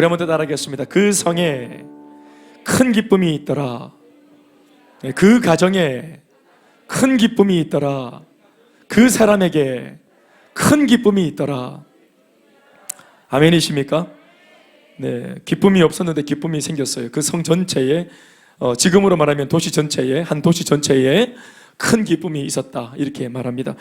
우리 한번 더 따라하겠습니다. 그 성에 큰 기쁨이 있더라. 그 가정에 큰 기쁨이 있더라. 그 사람에게 큰 기쁨이 있더라. 아멘이십니까? 네, 기쁨이 없었는데 기쁨이 생겼어요. 그 성 전체에, 지금으로 말하면 도시 전체에, 한 도시 전체에 큰 기쁨이 있었다, 이렇게 말합니다.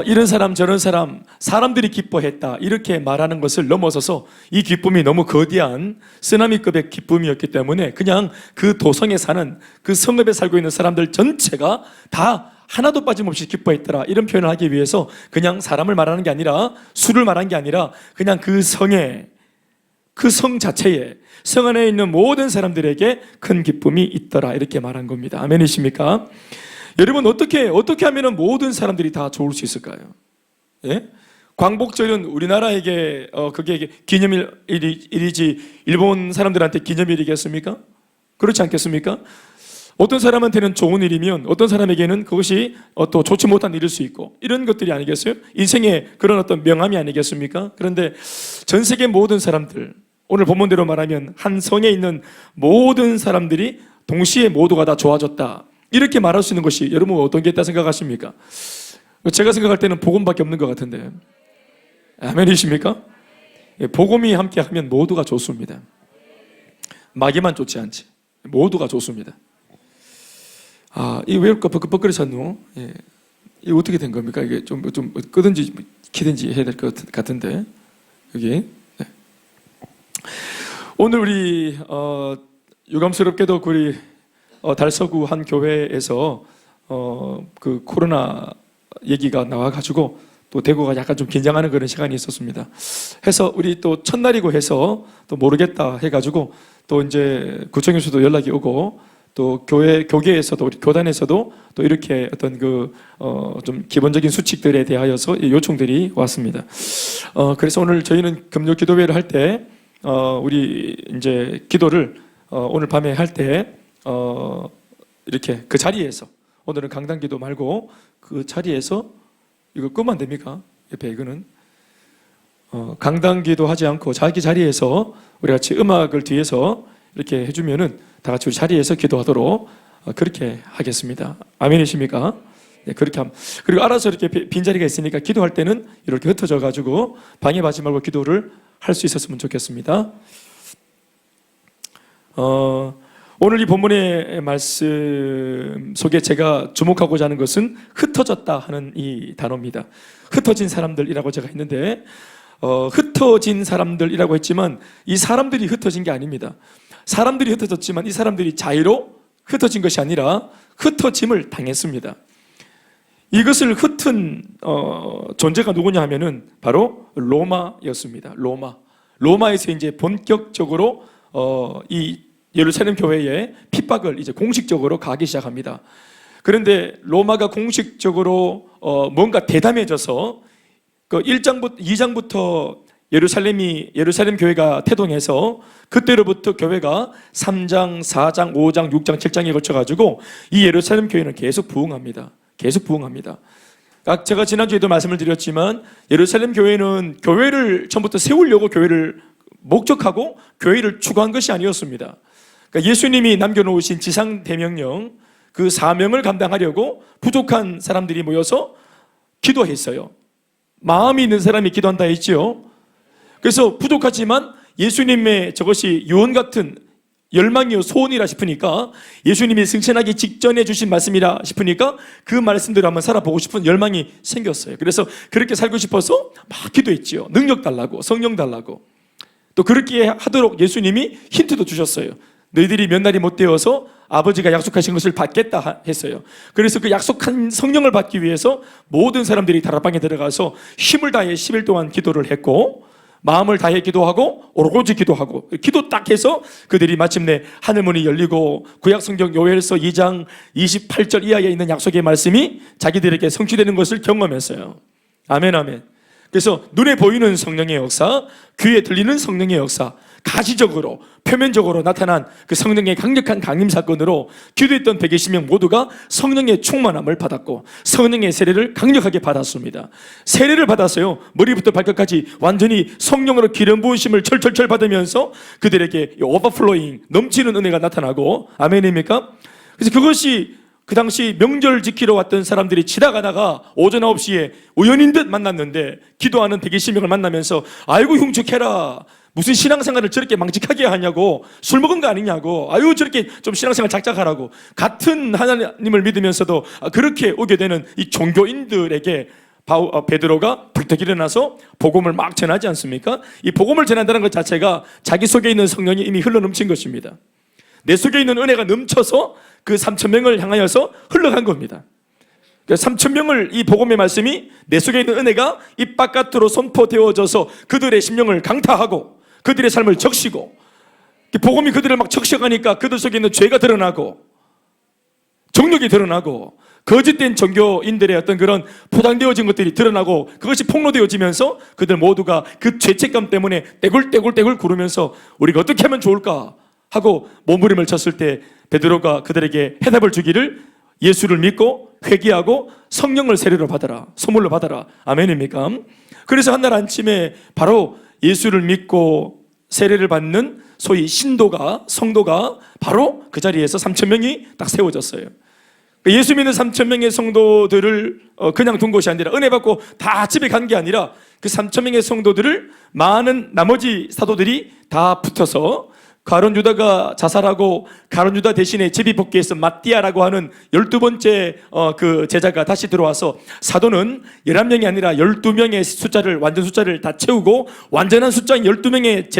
이런 사람 저런 사람, 사람들이 기뻐했다, 이렇게 말하는 것을 넘어서서 이 기쁨이 너무 거대한 쓰나미급의 기쁨이었기 때문에 그냥 그 도성에 사는, 그 성읍에 살고 있는 사람들 전체가 다 하나도 빠짐없이 기뻐했더라, 이런 표현을 하기 위해서 그냥 사람을 말하는 게 아니라, 수를 말하는 게 아니라 그냥 그 성에, 그 성 자체에, 성 안에 있는 모든 사람들에게 큰 기쁨이 있더라, 이렇게 말한 겁니다. 아멘이십니까? 여러분, 어떻게 하면 모든 사람들이 다 좋을 수 있을까요? 예? 광복절은 우리나라에게 그게 기념일이지 일본 사람들한테 기념일이겠습니까? 그렇지 않겠습니까? 어떤 사람한테는 좋은 일이면 어떤 사람에게는 그것이 또 좋지 못한 일일 수 있고, 이런 것들이 아니겠어요? 인생의 그런 어떤 명암이 아니겠습니까? 그런데 전 세계 모든 사람들, 오늘 본문대로 말하면 한 성에 있는 모든 사람들이 동시에 모두가 다 좋아졌다, 이렇게 말할 수 있는 것이 여러분 어떤 게 있다 생각하십니까? 제가 생각할 때는 복음밖에 없는 것 같은데. 아멘이십니까? 복음이 함께하면 모두가 좋습니다. 마귀만 좋지 않지. 모두가 좋습니다. 이게 왜 이렇게 버벅거리셨노? 예. 이게 어떻게 된 겁니까? 이게 좀 끄든지 키든지 해야 될 것 같은데. 여기. 네. 오늘 우리 유감스럽게도 우리 달서구 한 교회에서 그 코로나 얘기가 나와가지고 또 대구가 약간 좀 긴장하는 그런 시간이 있었습니다. 해서 우리 또 첫날이고 해서 또 모르겠다 해가지고 또 이제 구청에서도 연락이 오고, 또 교계에서도, 우리 교단에서도 또 이렇게 어떤 좀 기본적인 수칙들에 대하여서 요청들이 왔습니다. 그래서 오늘 저희는 금요 기도회를 할 때, 우리 이제 기도를 오늘 밤에 할 때, 이렇게 그 자리에서, 오늘은 강단 기도 말고 그 자리에서, 이거 끄면 안 됩니까? 옆에 이거는. 강단 기도 하지 않고 자기 자리에서 우리 같이 음악을 뒤에서 이렇게 해주면은 다 같이 우리 자리에서 기도하도록 그렇게 하겠습니다. 아멘이십니까? 네, 그렇게 하면. 그리고 알아서 이렇게 빈자리가 있으니까 기도할 때는 이렇게 흩어져 가지고 방해받지 말고 기도를 할 수 있었으면 좋겠습니다. 오늘 이 본문의 말씀 속에 제가 주목하고자 하는 것은 흩어졌다 하는 이 단어입니다. 흩어진 사람들이라고 제가 했는데, 흩어진 사람들이라고 했지만 이 사람들이 흩어진 게 아닙니다. 사람들이 흩어졌지만 이 사람들이 자의로 흩어진 것이 아니라 흩어짐을 당했습니다. 이것을 흩은 존재가 누구냐 하면은 바로 로마였습니다. 로마에서 이제 본격적으로 이 예루살렘 교회에 핍박을 이제 공식적으로 가기 시작합니다. 그런데 로마가 공식적으로 뭔가 대담해져서 그 2장부터 예루살렘 교회가 태동해서 그때로부터 교회가 3장, 4장, 5장, 6장, 7장에 걸쳐가지고 이 예루살렘 교회는 계속 부흥합니다. 계속 부흥합니다. 제가 지난주에도 말씀을 드렸지만 예루살렘 교회는 교회를 처음부터 세우려고 교회를 목적하고 교회를 추구한 것이 아니었습니다. 그러니까 예수님이 남겨놓으신 지상 대명령, 그 사명을 감당하려고 부족한 사람들이 모여서 기도했어요. 마음이 있는 사람이 기도한다 했지요. 그래서 부족하지만 예수님의 저것이 유언 같은 열망이요 소원이라 싶으니까, 예수님이 승천하기 직전에 주신 말씀이라 싶으니까 그 말씀대로 한번 살아보고 싶은 열망이 생겼어요. 그래서 그렇게 살고 싶어서 막 기도했지요. 능력 달라고, 성령 달라고. 또 그렇게 하도록 예수님이 힌트도 주셨어요. 너희들이 몇 날이 못 되어서 아버지가 약속하신 것을 받겠다 했어요. 그래서 그 약속한 성령을 받기 위해서 모든 사람들이 다락방에 들어가서 힘을 다해 10일 동안 기도를 했고, 마음을 다해 기도하고 오로지 기도하고, 기도 딱 해서 그들이 마침내 하늘문이 열리고 구약성경 요엘서 2장 28절 이하에 있는 약속의 말씀이 자기들에게 성취되는 것을 경험했어요. 아멘 아멘. 그래서 눈에 보이는 성령의 역사, 귀에 들리는 성령의 역사, 가시적으로 표면적으로 나타난 그 성령의 강력한 강림 사건으로 기도했던 120명 모두가 성령의 충만함을 받았고 성령의 세례를 강력하게 받았습니다. 세례를 받았어요. 머리부터 발끝까지 완전히 성령으로 기름 부으심을 철철철 받으면서 그들에게 오버플로잉 넘치는 은혜가 나타나고, 아멘입니까? 그래서 그것이 그 당시 명절 지키러 왔던 사람들이 지나가다가 오전 9시에 우연인 듯 만났는데 기도하는 120명을 만나면서 아이고 흉측해라, 무슨 신앙생활을 저렇게 망측하게 하냐고, 술 먹은 거 아니냐고, 아유 저렇게 좀 신앙생활 작작하라고, 같은 하나님을 믿으면서도 그렇게 오게 되는 이 종교인들에게 베드로가 불떡 일어나서 복음을 막 전하지 않습니까? 이 복음을 전한다는 것 자체가 자기 속에 있는 성령이 이미 흘러넘친 것입니다. 내 속에 있는 은혜가 넘쳐서 그 3,000명을 향하여서 흘러간 겁니다. 3,000명을 이 복음의 말씀이 내 속에 있는 은혜가 입 바깥으로 선포되어져서 그들의 심령을 강타하고 그들의 삶을 적시고, 복음이 그들을 막 적셔가니까 그들 속에 있는 죄가 드러나고 정욕이 드러나고 거짓된 종교인들의 어떤 그런 포장되어진 것들이 드러나고 그것이 폭로되어지면서 그들 모두가 그 죄책감 때문에 떼굴떼굴 구르면서 우리가 어떻게 하면 좋을까 하고 몸부림을 쳤을 때 베드로가 그들에게 해답을 주기를 예수를 믿고 회개하고 성령을 세례로 받아라, 선물로 받아라. 아멘입니까? 그래서 한날 아침에 바로 예수를 믿고 세례를 받는 소위 성도가 바로 그 자리에서 3,000명이 딱 세워졌어요. 예수 믿는 3,000명의 성도들을 그냥 둔 것이 아니라, 은혜 받고 다 집에 간 게 아니라 그 3,000명의 성도들을 많은 나머지 사도들이 다 붙어서 가룟 유다가 자살하고 가룟 유다 대신에 제비 복귀해서 마띠아라고 하는 12번째 그 제자가 다시 들어와서 사도는 11명이 아니라 12명의 숫자를, 완전 숫자를 다 채우고 완전한 숫자인 12명의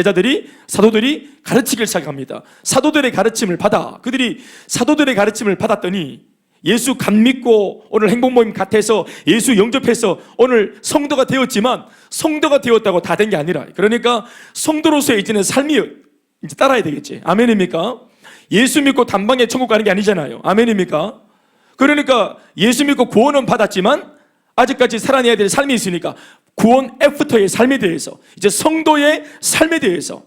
사도들이 가르치기를 시작합니다. 사도들의 가르침을 받아 그들이 사도들의 가르침을 받았더니 예수 간 믿고 오늘 행복모임 같아서 예수 영접해서 오늘 성도가 되었지만, 성도가 되었다고 다 된 게 아니라, 그러니까 성도로서의 이제는 삶이 이제 따라야 되겠지. 아멘입니까? 예수 믿고 단방에 천국 가는 게 아니잖아요. 아멘입니까? 그러니까 예수 믿고 구원은 받았지만 아직까지 살아내야 될 삶이 있으니까 구원 애프터의 삶에 대해서, 이제 성도의 삶에 대해서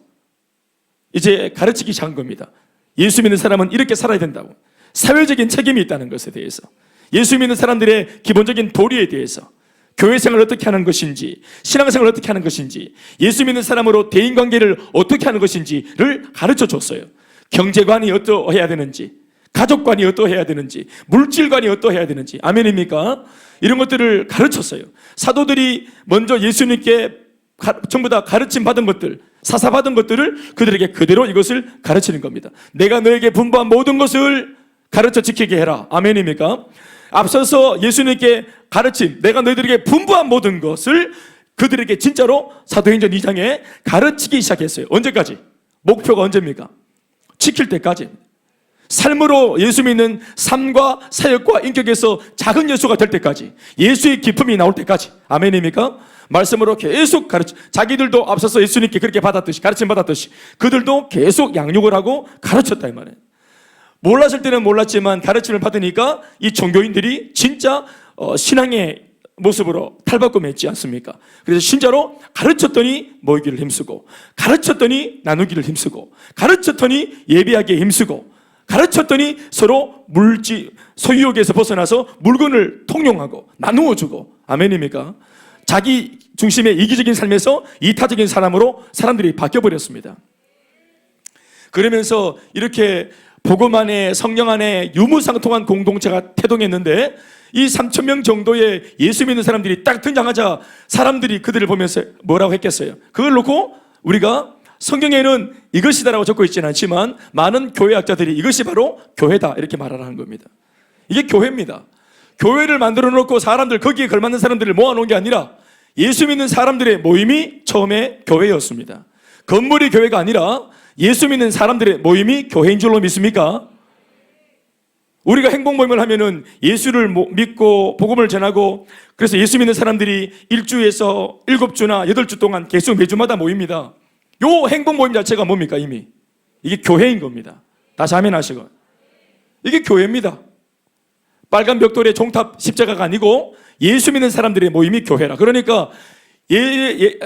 이제 가르치기 시작한 겁니다. 예수 믿는 사람은 이렇게 살아야 된다고, 사회적인 책임이 있다는 것에 대해서, 예수 믿는 사람들의 기본적인 도리에 대해서, 교회 생활을 어떻게 하는 것인지, 신앙생활을 어떻게 하는 것인지, 예수 믿는 사람으로 대인관계를 어떻게 하는 것인지를 가르쳐 줬어요. 경제관이 어떠해야 되는지, 가족관이 어떠해야 되는지, 물질관이 어떠해야 되는지. 아멘입니까? 이런 것들을 가르쳤어요. 사도들이 먼저 예수님께 전부 다 가르침 받은 것들, 사사 받은 것들을 그들에게 그대로 이것을 가르치는 겁니다. 내가 너에게 분부한 모든 것을 가르쳐 지키게 해라. 아멘입니까? 앞서서 예수님께 가르침, 내가 너희들에게 분부한 모든 것을 그들에게 진짜로 사도행전 2장에 가르치기 시작했어요. 언제까지? 목표가 언제입니까? 지킬 때까지. 삶으로 예수 믿는 삶과 사역과 인격에서 작은 예수가 될 때까지, 예수의 기품이 나올 때까지. 아멘입니까? 말씀으로 계속 자기들도 앞서서 예수님께 그렇게 받았듯이, 가르침 받았듯이 그들도 계속 양육을 하고 가르쳤다 이 말이에요. 몰랐을 때는 몰랐지만 가르침을 받으니까 이 종교인들이 진짜 신앙의 모습으로 탈바꿈했지 않습니까? 그래서 진짜로 가르쳤더니 모이기를 힘쓰고, 가르쳤더니 나누기를 힘쓰고, 가르쳤더니 예배하기에 힘쓰고, 가르쳤더니 서로 소유욕에서 벗어나서 물건을 통용하고 나누어주고. 아멘입니까? 자기 중심의 이기적인 삶에서 이타적인 사람으로 사람들이 바뀌어버렸습니다. 그러면서 이렇게 복음 안에, 성령 안에 유무상통한 공동체가 태동했는데, 이 3,000명 정도의 예수 믿는 사람들이 딱 등장하자 사람들이 그들을 보면서 뭐라고 했겠어요? 그걸 놓고 우리가 성경에는 이것이다라고 적고 있지는 않지만 많은 교회학자들이 이것이 바로 교회다 이렇게 말하는 겁니다. 이게 교회입니다. 교회를 만들어 놓고 사람들, 거기에 걸맞는 사람들을 모아놓은 게 아니라 예수 믿는 사람들의 모임이 처음에 교회였습니다. 건물이 교회가 아니라 예수 믿는 사람들의 모임이 교회인 줄로 믿습니까? 우리가 행복 모임을 하면은 예수를 믿고 복음을 전하고, 그래서 예수 믿는 사람들이 1주에서 7주나 8주 동안 계속 매주마다 모입니다. 요 행복 모임 자체가 뭡니까? 이미 이게 교회인 겁니다. 다시 아멘 하시고. 이게 교회입니다. 빨간 벽돌의 종탑 십자가가 아니고 예수 믿는 사람들의 모임이 교회라. 그러니까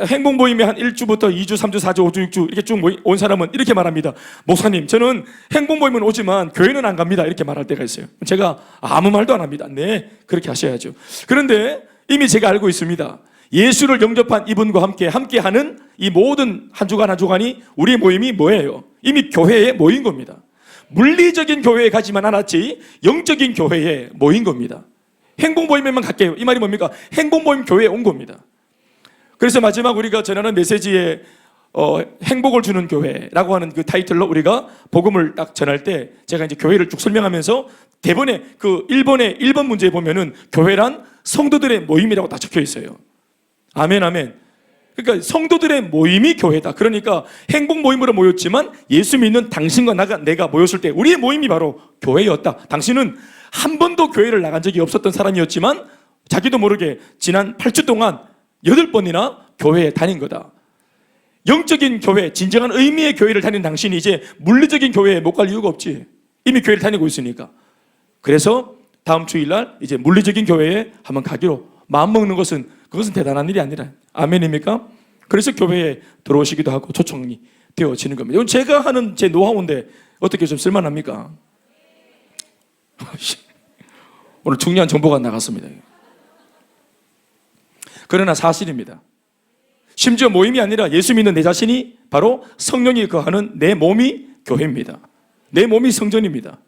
행복 모임에 한 1주부터 2주, 3주, 4주, 5주, 6주 이렇게 쭉 온 사람은 이렇게 말합니다. 목사님, 저는 행복 모임은 오지만 교회는 안 갑니다. 이렇게 말할 때가 있어요. 제가 아무 말도 안 합니다. 네, 그렇게 하셔야죠. 그런데 이미 제가 알고 있습니다. 예수를 영접한 이분과 함께하는 이 모든 한 주간 한 주간이 우리 모임이 뭐예요? 이미 교회에 모인 겁니다. 물리적인 교회에 가지만 않았지 영적인 교회에 모인 겁니다. 행복 모임에만 갈게요. 이 말이 뭡니까? 행복 모임 교회에 온 겁니다. 그래서 마지막 우리가 전하는 메시지에 행복을 주는 교회라고 하는 그 타이틀로 우리가 복음을 딱 전할 때 제가 이제 교회를 쭉 설명하면서 대본에 그 1번 문제에 보면은 교회란 성도들의 모임이라고 딱 적혀 있어요. 아멘, 아멘. 그러니까 성도들의 모임이 교회다. 그러니까 행복 모임으로 모였지만 예수 믿는 당신과 내가 모였을 때 우리의 모임이 바로 교회였다. 당신은 한 번도 교회를 나간 적이 없었던 사람이었지만 자기도 모르게 지난 8주 동안 8번이나 교회에 다닌 거다. 영적인 교회, 진정한 의미의 교회를 다닌 당신이 이제 물리적인 교회에 못 갈 이유가 없지. 이미 교회를 다니고 있으니까. 그래서 다음 주일날 이제 물리적인 교회에 한번 가기로 마음먹는 것은 그것은 대단한 일이 아니라 아멘입니까? 그래서 교회에 들어오시기도 하고 초청이 되어지는 겁니다. 이건 제가 하는 제 노하우인데 어떻게 좀 쓸만합니까? 오늘 중요한 정보가 나갔습니다. 그러나 사실입니다. 심지어 모임이 아니라 예수 믿는 내 자신이 바로 성령이 거하는 내 몸이 교회입니다. 내 몸이 성전입니다.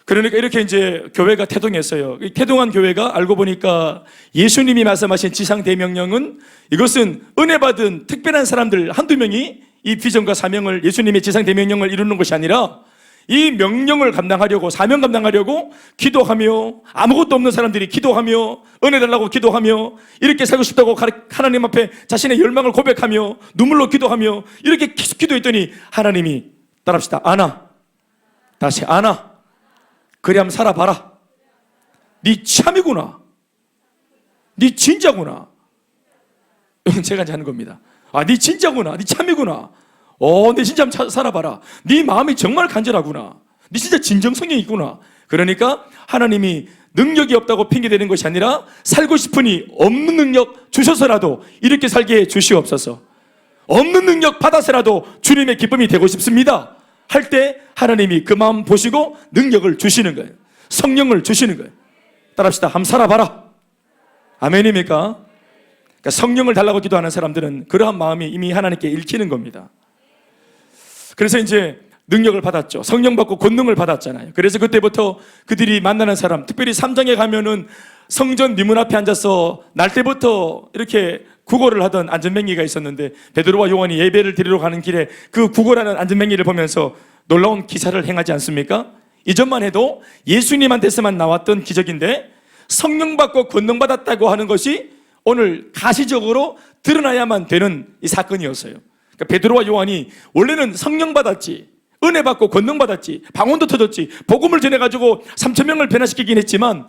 그러니까 이렇게 이제 교회가 태동했어요. 태동한 교회가 알고 보니까 예수님이 말씀하신 지상대명령은 이것은 은혜 받은 특별한 사람들 한두 명이 이 비전과 사명을 예수님의 지상대명령을 이루는 것이 아니라 이 명령을 감당하려고 사명 감당하려고 기도하며 아무것도 없는 사람들이 기도하며 은혜 달라고 기도하며 이렇게 살고 싶다고 하나님 앞에 자신의 열망을 고백하며 눈물로 기도하며 이렇게 계속 기도했더니 하나님이 따라합시다. 아나 다시 아나 그리 한번 살아봐라. 네 참이구나. 네 진짜구나. 제가 이제 하는 겁니다. 아, 네 진짜구나. 네 참이구나. 네 진짜 한번 살아봐라. 네 마음이 정말 간절하구나. 네 진짜 진정성이 있구나. 그러니까 하나님이 능력이 없다고 핑계대는 것이 아니라 살고 싶으니 없는 능력 주셔서라도 이렇게 살게 해 주시옵소서. 없는 능력 받아서라도 주님의 기쁨이 되고 싶습니다 할 때 하나님이 그 마음 보시고 능력을 주시는 거예요. 성령을 주시는 거예요. 따라합시다. 한번 살아봐라. 아멘입니까? 그러니까 성령을 달라고 기도하는 사람들은 그러한 마음이 이미 하나님께 읽히는 겁니다. 그래서 이제 능력을 받았죠. 성령 받고 권능을 받았잖아요. 그래서 그때부터 그들이 만나는 사람, 특별히 3장에 가면은 성전 미문 앞에 앉아서 날 때부터 이렇게 구걸을 하던 안전뱅이가 있었는데 베드로와 요한이 예배를 드리러 가는 길에 그 구걸하는 안전뱅이를 보면서 놀라운 기사를 행하지 않습니까? 이전만 해도 예수님한테서만 나왔던 기적인데 성령 받고 권능 받았다고 하는 것이 오늘 가시적으로 드러나야만 되는 이 사건이었어요. 그러니까 베드로와 요한이 원래는 성령 받았지, 은혜 받고 권능 받았지, 방언도 터졌지, 복음을 전해가지고 3,000명을 변화시키긴 했지만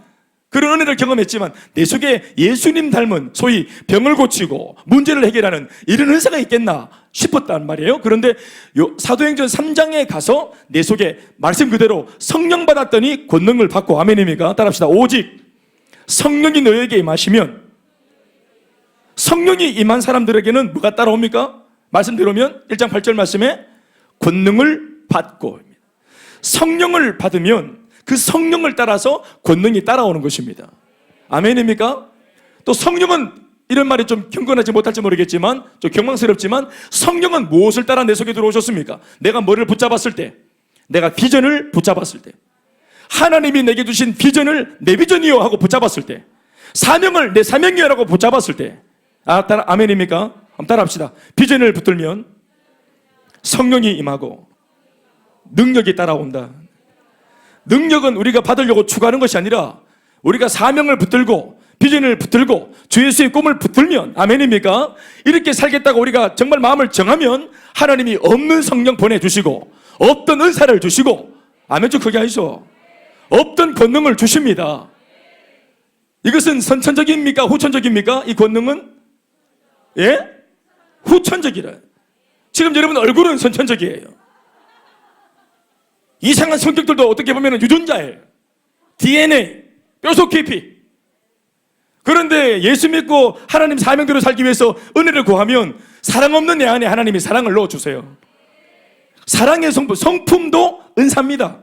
그런 은혜를 경험했지만 내 속에 예수님 닮은 소위 병을 고치고 문제를 해결하는 이런 은사가 있겠나 싶었단 말이에요. 그런데 사도행전 3장에 가서 내 속에 말씀 그대로 성령 받았더니 권능을 받고 아멘입니까? 따라합시다. 오직 성령이 너에게 임하시면 성령이 임한 사람들에게는 뭐가 따라옵니까? 말씀대로면 1장 8절 말씀에 권능을 받고 성령을 받으면 그 성령을 따라서 권능이 따라오는 것입니다. 아멘입니까? 또 성령은 이런 말이 좀 경건하지 못할지 모르겠지만 좀 경망스럽지만 성령은 무엇을 따라 내 속에 들어오셨습니까? 내가 뭐를 붙잡았을 때, 내가 비전을 붙잡았을 때, 하나님이 내게 주신 비전을 내 비전이요 하고 붙잡았을 때, 사명을 내 사명이요라고 붙잡았을 때, 아멘입니까? 한번 따라합시다. 비전을 붙들면 성령이 임하고 능력이 따라온다. 능력은 우리가 받으려고 추구하는 것이 아니라 우리가 사명을 붙들고 비전을 붙들고 주 예수의 꿈을 붙들면 아멘입니까? 이렇게 살겠다고 우리가 정말 마음을 정하면 하나님이 없는 성령 보내주시고 없던 은사를 주시고 아멘 좀 크게 하시죠. 없던 권능을 주십니다. 이것은 선천적입니까? 후천적입니까? 이 권능은? 예? 후천적이라. 지금 여러분 얼굴은 선천적이에요. 이상한 성격들도 어떻게 보면 유전자예요. DNA, 뼈속 깊이. 그런데 예수 믿고 하나님 사명대로 살기 위해서 은혜를 구하면 사랑 없는 내 안에 하나님이 사랑을 넣어주세요. 사랑의 성품도 은사입니다.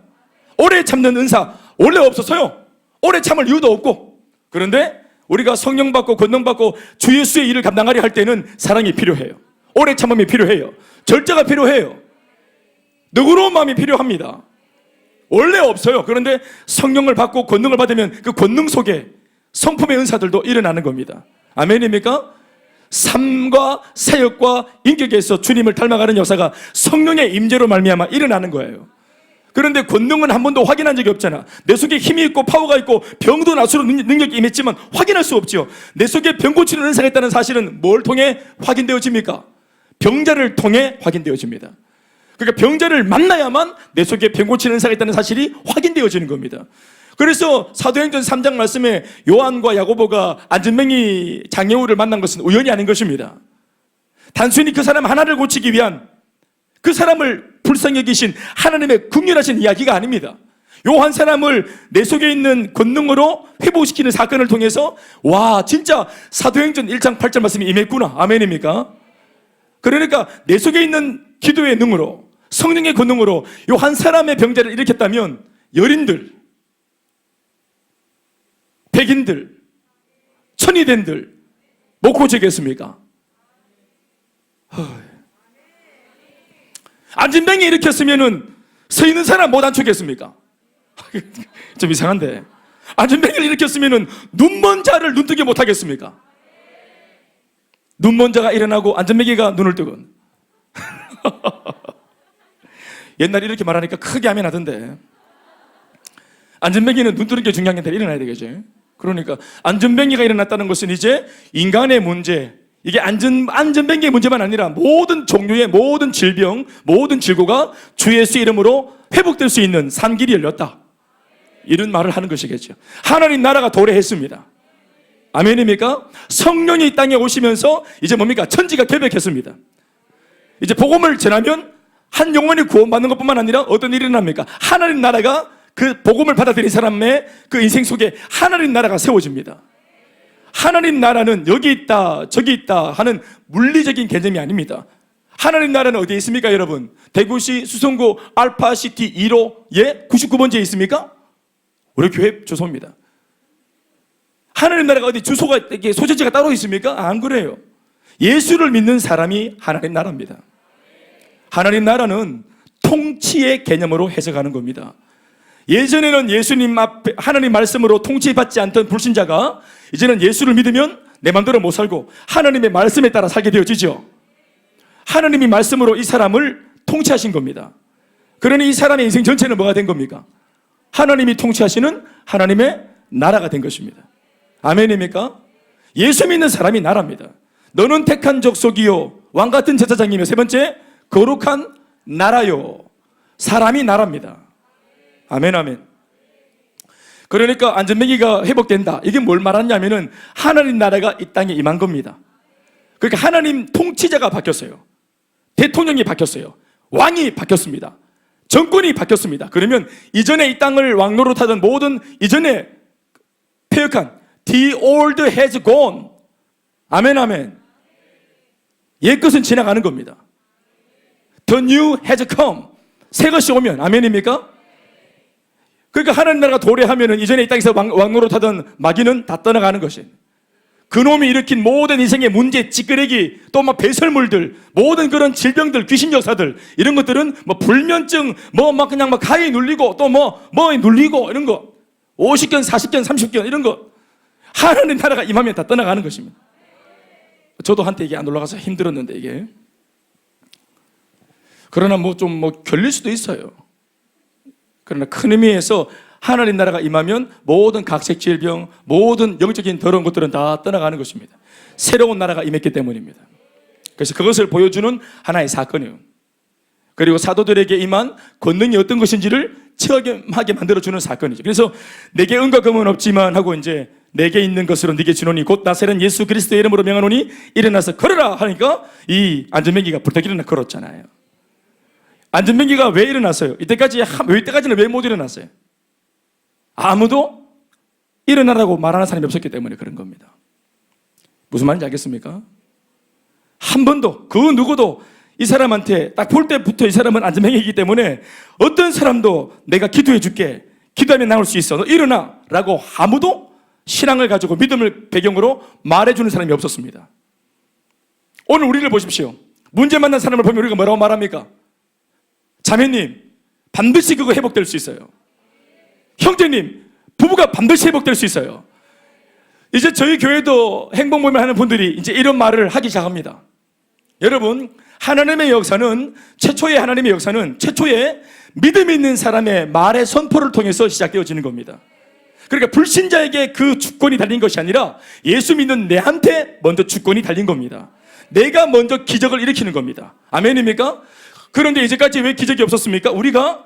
오래 참는 은사 원래 없었어요. 오래 참을 이유도 없고. 그런데 우리가 성령 받고 권능 받고 주 예수의 일을 감당하려 할 때는 사랑이 필요해요. 오래 참음이 필요해요. 절제가 필요해요. 너그러운 마음이 필요합니다. 원래 없어요. 그런데 성령을 받고 권능을 받으면 그 권능 속에 성품의 은사들도 일어나는 겁니다. 아멘입니까? 삶과 사역과 인격에서 주님을 닮아가는 역사가 성령의 임재로 말미암아 일어나는 거예요. 그런데 권능은 한 번도 확인한 적이 없잖아. 내 속에 힘이 있고 파워가 있고 병도 나수로 능력이 임했지만 확인할 수 없죠. 내 속에 병 고치는 은사가 있다는 사실은 뭘 통해 확인되어집니까? 병자를 통해 확인되어집니다. 그러니까 병자를 만나야만 내 속에 병 고치는 은사가 있다는 사실이 확인되어지는 겁니다. 그래서 사도행전 3장 말씀에 요한과 야고보가 안전뱅이 장애우를 만난 것은 우연이 아닌 것입니다. 단순히 그 사람 하나를 고치기 위한 그 사람을 불쌍히 여기신 하나님의 긍휼하신 이야기가 아닙니다. 요 한 사람을 내 속에 있는 권능으로 회복시키는 사건을 통해서 와 진짜 사도행전 1장 8절 말씀이 임했구나. 아멘입니까? 그러니까 내 속에 있는 기도의 능으로 성령의 권능으로 요 한 사람의 병자를 일으켰다면 여린들, 백인들, 천이된들 못 고치겠습니까? 안진뱅이 일으켰으면은 서 있는 사람 못 앉추겠습니까? 좀 이상한데. 안진뱅이를 일으켰으면은 눈먼 자를 눈뜨게 못 하겠습니까? 눈먼 자가 일어나고 안진뱅이가 눈을 뜨고. 옛날에 이렇게 말하니까 크게 하면 하던데. 안전뱅이는 눈 뜨는 게 중요한 게 아니라 일어나야 되겠지. 그러니까 안전뱅이가 일어났다는 것은 이제 인간의 문제, 이게 안전뱅이의 문제만 아니라 모든 종류의 모든 질병, 모든 질고가 주 예수의 이름으로 회복될 수 있는 산길이 열렸다. 이런 말을 하는 것이겠죠. 하나님 나라가 도래했습니다. 아멘입니까? 성령이 이 땅에 오시면서 이제 뭡니까? 천지가 개벽했습니다. 이제 복음을 전하면 한 영혼이 구원받는 것뿐만 아니라 어떤 일이 일어납니까? 하나님 나라가 그 복음을 받아들인 사람의 그 인생 속에 하나님 나라가 세워집니다. 하나님 나라는 여기 있다 저기 있다 하는 물리적인 개념이 아닙니다. 하나님 나라는 어디에 있습니까 여러분? 대구시 수성구 알파시티 1호에 99번지에 있습니까? 우리 교회 주소입니다. 하나님 나라가 어디 주소가 소재지가 따로 있습니까? 안 그래요. 예수를 믿는 사람이 하나님 나라입니다. 하나님 나라는 통치의 개념으로 해석하는 겁니다. 예전에는 예수님 앞에 하나님 말씀으로 통치받지 않던 불신자가 이제는 예수를 믿으면 내 마음대로 못 살고 하나님의 말씀에 따라 살게 되어지죠. 하나님이 말씀으로 이 사람을 통치하신 겁니다. 그러니 이 사람의 인생 전체는 뭐가 된 겁니까? 하나님이 통치하시는 하나님의 나라가 된 것입니다. 아멘입니까? 예수 믿는 사람이 나라입니다. 너는 택한 족속이요 왕같은 제사장이며 세 번째 거룩한 나라요. 사람이 나라입니다. 아멘 아멘. 그러니까 안전뱅이가 회복된다. 이게 뭘 말하냐면은 하나님 나라가 이 땅에 임한 겁니다. 그러니까 하나님 통치자가 바뀌었어요. 대통령이 바뀌었어요. 왕이 바뀌었습니다. 정권이 바뀌었습니다. 그러면 이전에 이 땅을 왕노릇하던 모든 이전에 폐역한 The old has gone. 아멘 아멘. 옛 것은 지나가는 겁니다. The new has come. 새 것이 오면 아멘입니까? 그러니까 하나님 나라가 도래하면은 이전에 이 땅에서 왕노릇하던 마귀는 다 떠나가는 것이. 그놈이 일으킨 모든 인생의 문제, 찌끄레기, 또 막 배설물들, 모든 그런 질병들, 귀신 역사들 이런 것들은 뭐 불면증, 막 그냥 막 가위 눌리고 또 뭐 눌리고 이런 거 50견, 40견, 30견 이런 거 하나님 나라가 임하면 다 떠나가는 것입니다. 저도 한때 이게 안 올라가서 힘들었는데 이게 그러나 좀 결릴 수도 있어요. 그러나 큰 의미에서 하나님 나라가 임하면 모든 각색 질병, 모든 영적인 더러운 것들은 다 떠나가는 것입니다. 새로운 나라가 임했기 때문입니다. 그래서 그것을 보여주는 하나의 사건이에요. 그리고 사도들에게 임한 권능이 어떤 것인지를 체험하게 만들어주는 사건이죠. 그래서 내게 은과 금은 없지만 하고 이제 내게 있는 것으로 네게 주노니 곧 나사렛 예수 그리스도의 이름으로 명하노니 일어나서 걸어라 하니까 이 안전뱅이가 불떡 일어나 걸었잖아요. 안전뱅이가 왜 일어났어요? 이때까지는 왜 못 일어났어요? 아무도 일어나라고 말하는 사람이 없었기 때문에 그런 겁니다. 무슨 말인지 알겠습니까? 한 번도 그 누구도 이 사람한테 딱 볼 때부터 이 사람은 안전뱅이이기 때문에 어떤 사람도 내가 기도해 줄게, 기도하면 나올 수 있어, 너 일어나 라고 아무도 신앙을 가지고 믿음을 배경으로 말해주는 사람이 없었습니다. 오늘 우리를 보십시오. 문제 만난 사람을 보면 우리가 뭐라고 말합니까? 자매님, 반드시 그거 회복될 수 있어요. 형제님, 부부가 반드시 회복될 수 있어요. 이제 저희 교회도 행복 모임을 하는 분들이 이제 이런 말을 하기 시작합니다. 여러분, 하나님의 역사는, 최초의 하나님의 역사는 최초의 믿음 있는 사람의 말의 선포를 통해서 시작되어지는 겁니다. 그러니까 불신자에게 그 주권이 달린 것이 아니라 예수 믿는 내한테 먼저 주권이 달린 겁니다. 내가 먼저 기적을 일으키는 겁니다. 아멘입니까? 그런데 이제까지 왜 기적이 없었습니까? 우리가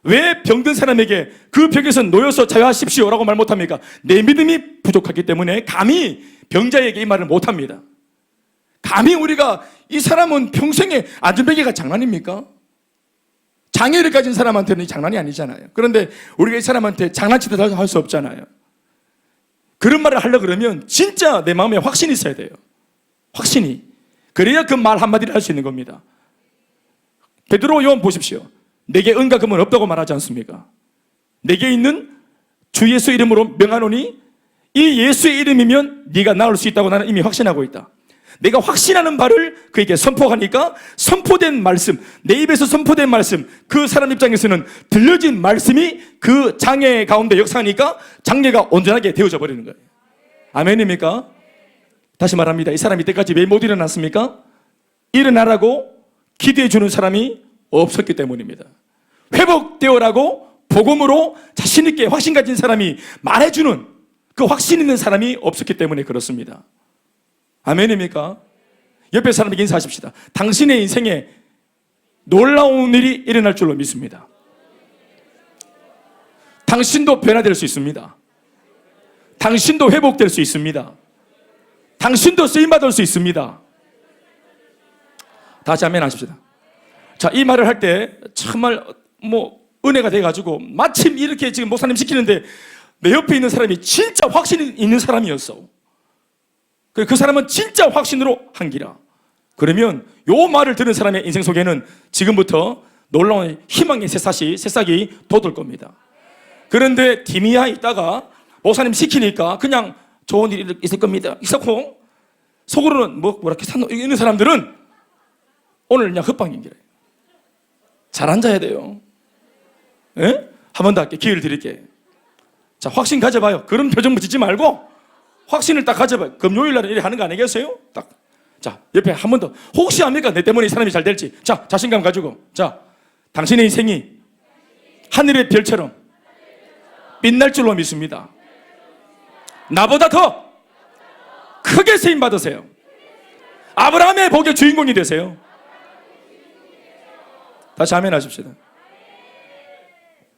왜 병든 사람에게 그 병에서 놓여서 자유하십시오 라고 말 못합니까? 내 믿음이 부족하기 때문에 감히 병자에게 이 말을 못합니다. 감히 우리가 이 사람은 평생에 안전뱅이가 장난입니까? 장애를 가진 사람한테는 장난이 아니잖아요. 그런데 우리가 이 사람한테 장난치듯 할 수 없잖아요. 그런 말을 하려고 그러면 진짜 내 마음에 확신이 있어야 돼요. 확신이. 그래야 그 말 한마디를 할 수 있는 겁니다. 베드로 요한 보십시오. 내게 은과 금은 없다고 말하지 않습니까? 내게 있는 주 예수 이름으로 명하노니 이 예수의 이름이면 네가 나을 수 있다고 나는 이미 확신하고 있다. 내가 확신하는 바를 그에게 선포하니까 선포된 말씀, 내 입에서 선포된 말씀, 그 사람 입장에서는 들려진 말씀이 그 장애 가운데 역사하니까 장애가 온전하게 되어져 버리는 거예요. 아멘입니까? 다시 말합니다. 이 사람이 이때까지 왜 못 일어났습니까? 일어나라고 기도해 주는 사람이 없었기 때문입니다. 회복되어라고 복음으로 자신 있게 확신 가진 사람이 말해주는 그 확신 있는 사람이 없었기 때문에 그렇습니다. 아멘입니까? 옆에 사람에게 인사하십시다. 당신의 인생에 놀라운 일이 일어날 줄로 믿습니다. 당신도 변화될 수 있습니다. 당신도 회복될 수 있습니다. 당신도 쓰임받을 수 있습니다. 다시 아멘 하십시다. 자, 이 말을 할 때 정말 은혜가 돼가지고 마침 이렇게 지금 목사님 시키는데 내 옆에 있는 사람이 진짜 확신이 있는 사람이었어. 그 사람은 진짜 확신으로 한기라. 그러면 요 말을 들은 사람의 인생 속에는 지금부터 놀라운 희망의 새싹이 돋을 겁니다. 그런데 디미야 있다가 목사님 시키니까 그냥 좋은 일이 있을 겁니다. 있었고 속으로는 뭐렇게 있는 사람들은 오늘 그냥 헛방인기래. 잘 앉아야 돼요. 예? 한 번 더 할게. 기회를 드릴게. 자, 확신 가져봐요. 그런 표정 짓지 말고 확신을 딱 가져봐요. 금요일날에 이렇게 하는 거 아니겠어요? 딱. 자, 옆에 한 번 더. 혹시 압니까? 내 때문에 이 사람이 잘 될지. 자, 자신감 가지고. 자, 당신의 인생이 하늘의 별처럼 빛날 줄로 믿습니다. 나보다 더 크게 쓰임 받으세요. 아브라함의 복의 주인공이 되세요. 다시 아멘 하십시다.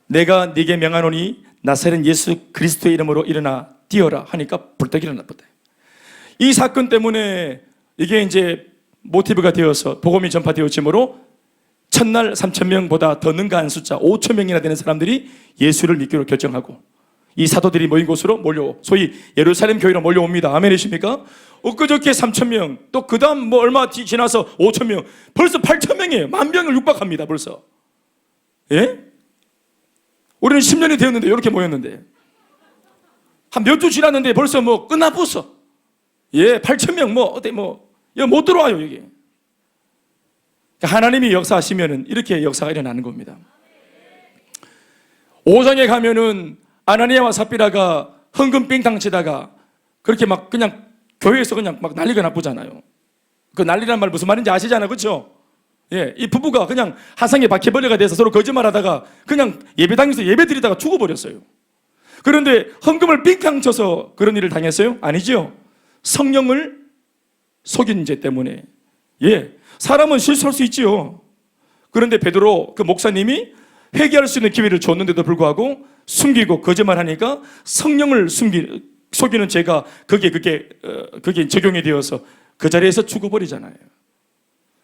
내가 네게 명하노니 나사렛 예수 그리스도의 이름으로 일어나 뛰어라 하니까 불떡 일어났거든. 이 사건 때문에 이게 이제 모티브가 되어서 복음이 전파되어지므로 첫날 3,000명보다 더 능가한 숫자 5,000명이나 되는 사람들이 예수를 믿기로 결정하고 이 사도들이 모인 곳으로 소위 예루살렘 교회로 몰려옵니다. 아멘이십니까? 엊그저께 3,000명, 또 그 다음 얼마 지나서 5,000명, 벌써 8,000명이에요. 10,000명을 육박합니다. 벌써. 예? 우리는 10년이 되었는데 이렇게 모였는데 한 몇 주 지났는데 벌써 끝나버렸어. 예, 8,000명 여기 못 들어와요. 여기. 하나님이 역사하시면은 이렇게 역사가 일어나는 겁니다. 5장에 가면은 아나니아와 삽비라가 헌금 빙탕 치다가 그렇게 그냥 교회에서 그냥 난리가 나쁘잖아요. 그 난리란 말 무슨 말인지 아시잖아요. 그렇죠? 예, 이 부부가 그냥 한 상에 바퀴벌레가 돼서 서로 거짓말하다가 그냥 예배당에서 예배 드리다가 죽어버렸어요. 그런데 헌금을 빙탕 쳐서 그런 일을 당했어요? 아니죠. 성령을 속인 죄 때문에. 예, 사람은 실수할 수 있지요. 그런데 베드로 그 목사님이 회개할 수 있는 기회를 줬는데도 불구하고 숨기고 거짓말하니까 성령을 속이는 죄가 그게 적용이 되어서 그 자리에서 죽어버리잖아요.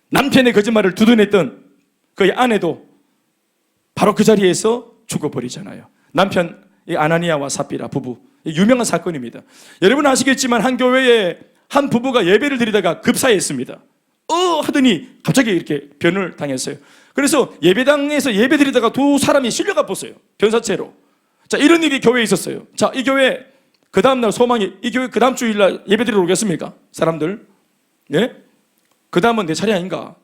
남편의 거짓말을 두둔했던 그 아내도 바로 그 자리에서 죽어버리잖아요. 남편 아나니아와 삽비라 부부, 유명한 사건입니다. 여러분 아시겠지만 한 교회에 한 부부가 예배를 드리다가 급사했습니다. 하더니 갑자기 이렇게 변을 당했어요. 그래서 예배당에서 예배 드리다가 두 사람이 실려가 봤어요. 변사체로. 자, 이런 일이 교회에 있었어요. 자, 이 교회 그 다음날 소망이, 이 교회 그 다음 주일날 예배 드리러 오겠습니까? 사람들. 예? 그 다음은 내 차례 아닌가?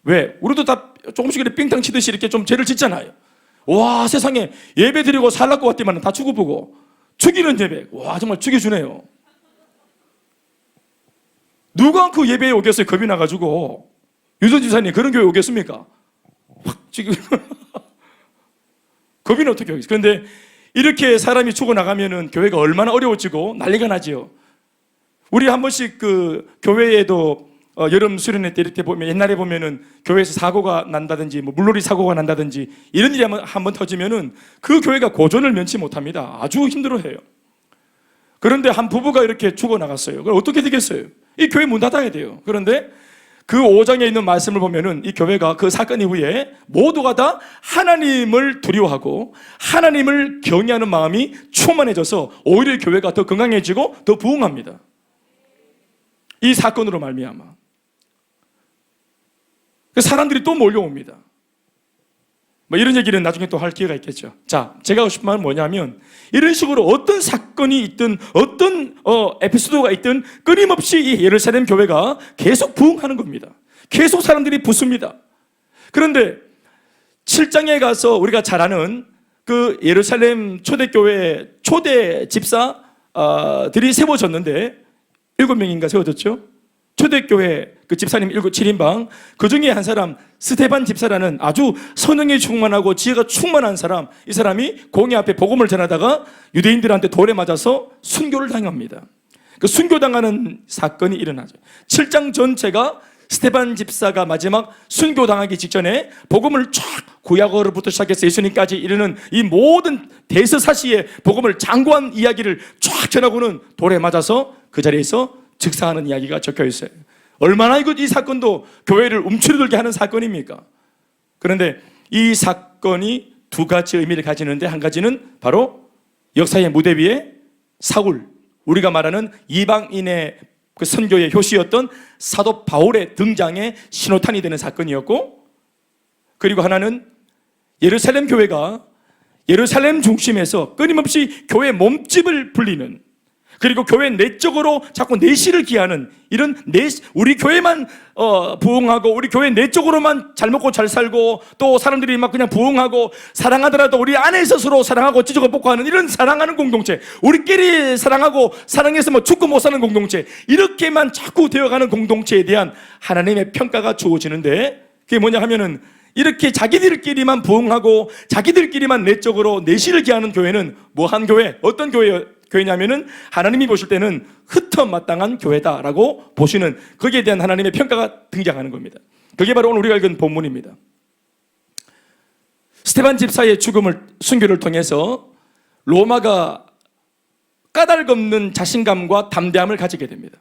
왜? 우리도 다 조금씩 이렇게 빙탕 치듯이 이렇게 좀 죄를 짓잖아요. 와, 세상에 예배 드리고 살랄 것 같지만 다 죽어보고 죽이는 예배. 와, 정말 죽여주네요. 누가 그 예배에 오겠어요? 겁이 나가지고. 유전 지사님 그런 교회 오겠습니까? 확 지금 겁이 어떻게 하겠어요? 그런데 이렇게 사람이 죽어나가면은 교회가 얼마나 어려워지고 난리가 나지요. 우리 한 번씩 그 교회에도 여름 수련회 때 이렇게 보면 옛날에 보면은 교회에서 사고가 난다든지 뭐 물놀이 사고가 난다든지 이런 일이 한번 터지면은 그 교회가 고전을 면치 못합니다. 아주 힘들어해요. 그런데 한 부부가 이렇게 죽어나갔어요. 그럼 어떻게 되겠어요? 이 교회 문 닫아야 돼요. 그런데 그 5장에 있는 말씀을 보면은 이 교회가 그 사건 이후에 모두가 다 하나님을 두려워하고 하나님을 경외하는 마음이 충만해져서 오히려 교회가 더 건강해지고 더 부흥합니다. 이 사건으로 말미암아 사람들이 또 몰려옵니다. 뭐 이런 얘기는 나중에 또 할 기회가 있겠죠. 자, 제가 하고 싶은 말은 뭐냐면 이런 식으로 어떤 사건이 있든 어떤 에피소드가 있든 끊임없이 이 예루살렘 교회가 계속 부흥하는 겁니다. 계속 사람들이 붙습니다. 그런데 7장에 가서 우리가 잘 아는 그 예루살렘 초대교회 초대 집사들이 세워졌는데 7명인가 세워졌죠. 초대교회 그 집사님 7인방 그 중에 한 사람 스데반 집사라는 아주 선행에 충만하고 지혜가 충만한 사람, 이 사람이 공회 앞에 복음을 전하다가 유대인들한테 돌에 맞아서 순교를 당합니다. 그 순교당하는 사건이 일어나죠. 7장 전체가 스데반 집사가 마지막 순교당하기 직전에 복음을 쫙 구약어로부터 시작해서 예수님까지 이르는 이 모든 대서사시의 복음을 장구한 이야기를 쫙 전하고는 돌에 맞아서 그 자리에서 즉사하는 이야기가 적혀 있어요. 얼마나 이 사건도 교회를 움츠러들게 하는 사건입니까? 그런데 이 사건이 두 가지 의미를 가지는데 한 가지는 바로 역사의 무대 위에 사울, 우리가 말하는 이방인의 그 선교의 효시였던 사도 바울의 등장에 신호탄이 되는 사건이었고, 그리고 하나는 예루살렘 교회가 예루살렘 중심에서 끊임없이 교회 몸집을 불리는, 그리고 교회 내적으로 자꾸 내실을 기하는 이런 우리 교회만 부흥하고 우리 교회 내적으로만 잘 먹고 잘 살고 또 사람들이 막 그냥 부흥하고 사랑하더라도 우리 안에서 서로 사랑하고 찢어고 뽑고 하는 이런 사랑하는 공동체, 우리끼리 사랑하고 사랑해서 뭐 죽고 못 사는 공동체, 이렇게만 자꾸 되어가는 공동체에 대한 하나님의 평가가 주어지는데, 그게 뭐냐 하면은 이렇게 자기들끼리만 부흥하고 자기들끼리만 내적으로 내실을 기하는 교회는 뭐한 교회, 어떤 교회냐면은 하나님이 보실 때는 흩어마땅한 교회다라고 보시는, 거기에 대한 하나님의 평가가 등장하는 겁니다. 그게 바로 오늘 우리가 읽은 본문입니다. 스데반 집사의 순교를 통해서 로마가 까닭없는 자신감과 담대함을 가지게 됩니다.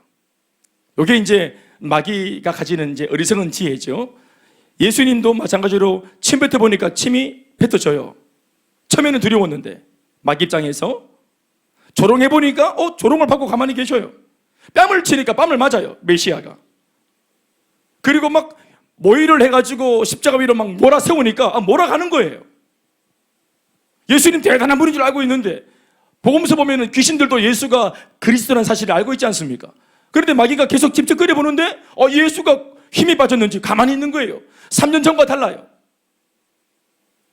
이게 이제 마귀가 가지는 이제 어리석은 지혜죠. 예수님도 마찬가지로 침 뱉어 보니까 침이 뱉어져요. 처음에는 두려웠는데 마귀 입장에서 조롱해 보니까 조롱을 받고 가만히 계셔요. 뺨을 치니까 뺨을 맞아요, 메시아가. 그리고 막 모의를 해가지고 십자가 위로 막 몰아세우니까 몰아가는 거예요. 예수님 대단한 분인 줄 알고 있는데 복음서 보면은 귀신들도 예수가 그리스도라는 사실을 알고 있지 않습니까? 그런데 마귀가 계속 집적거려 보는데 예수가 힘이 빠졌는지 가만히 있는 거예요. 3년 전과 달라요.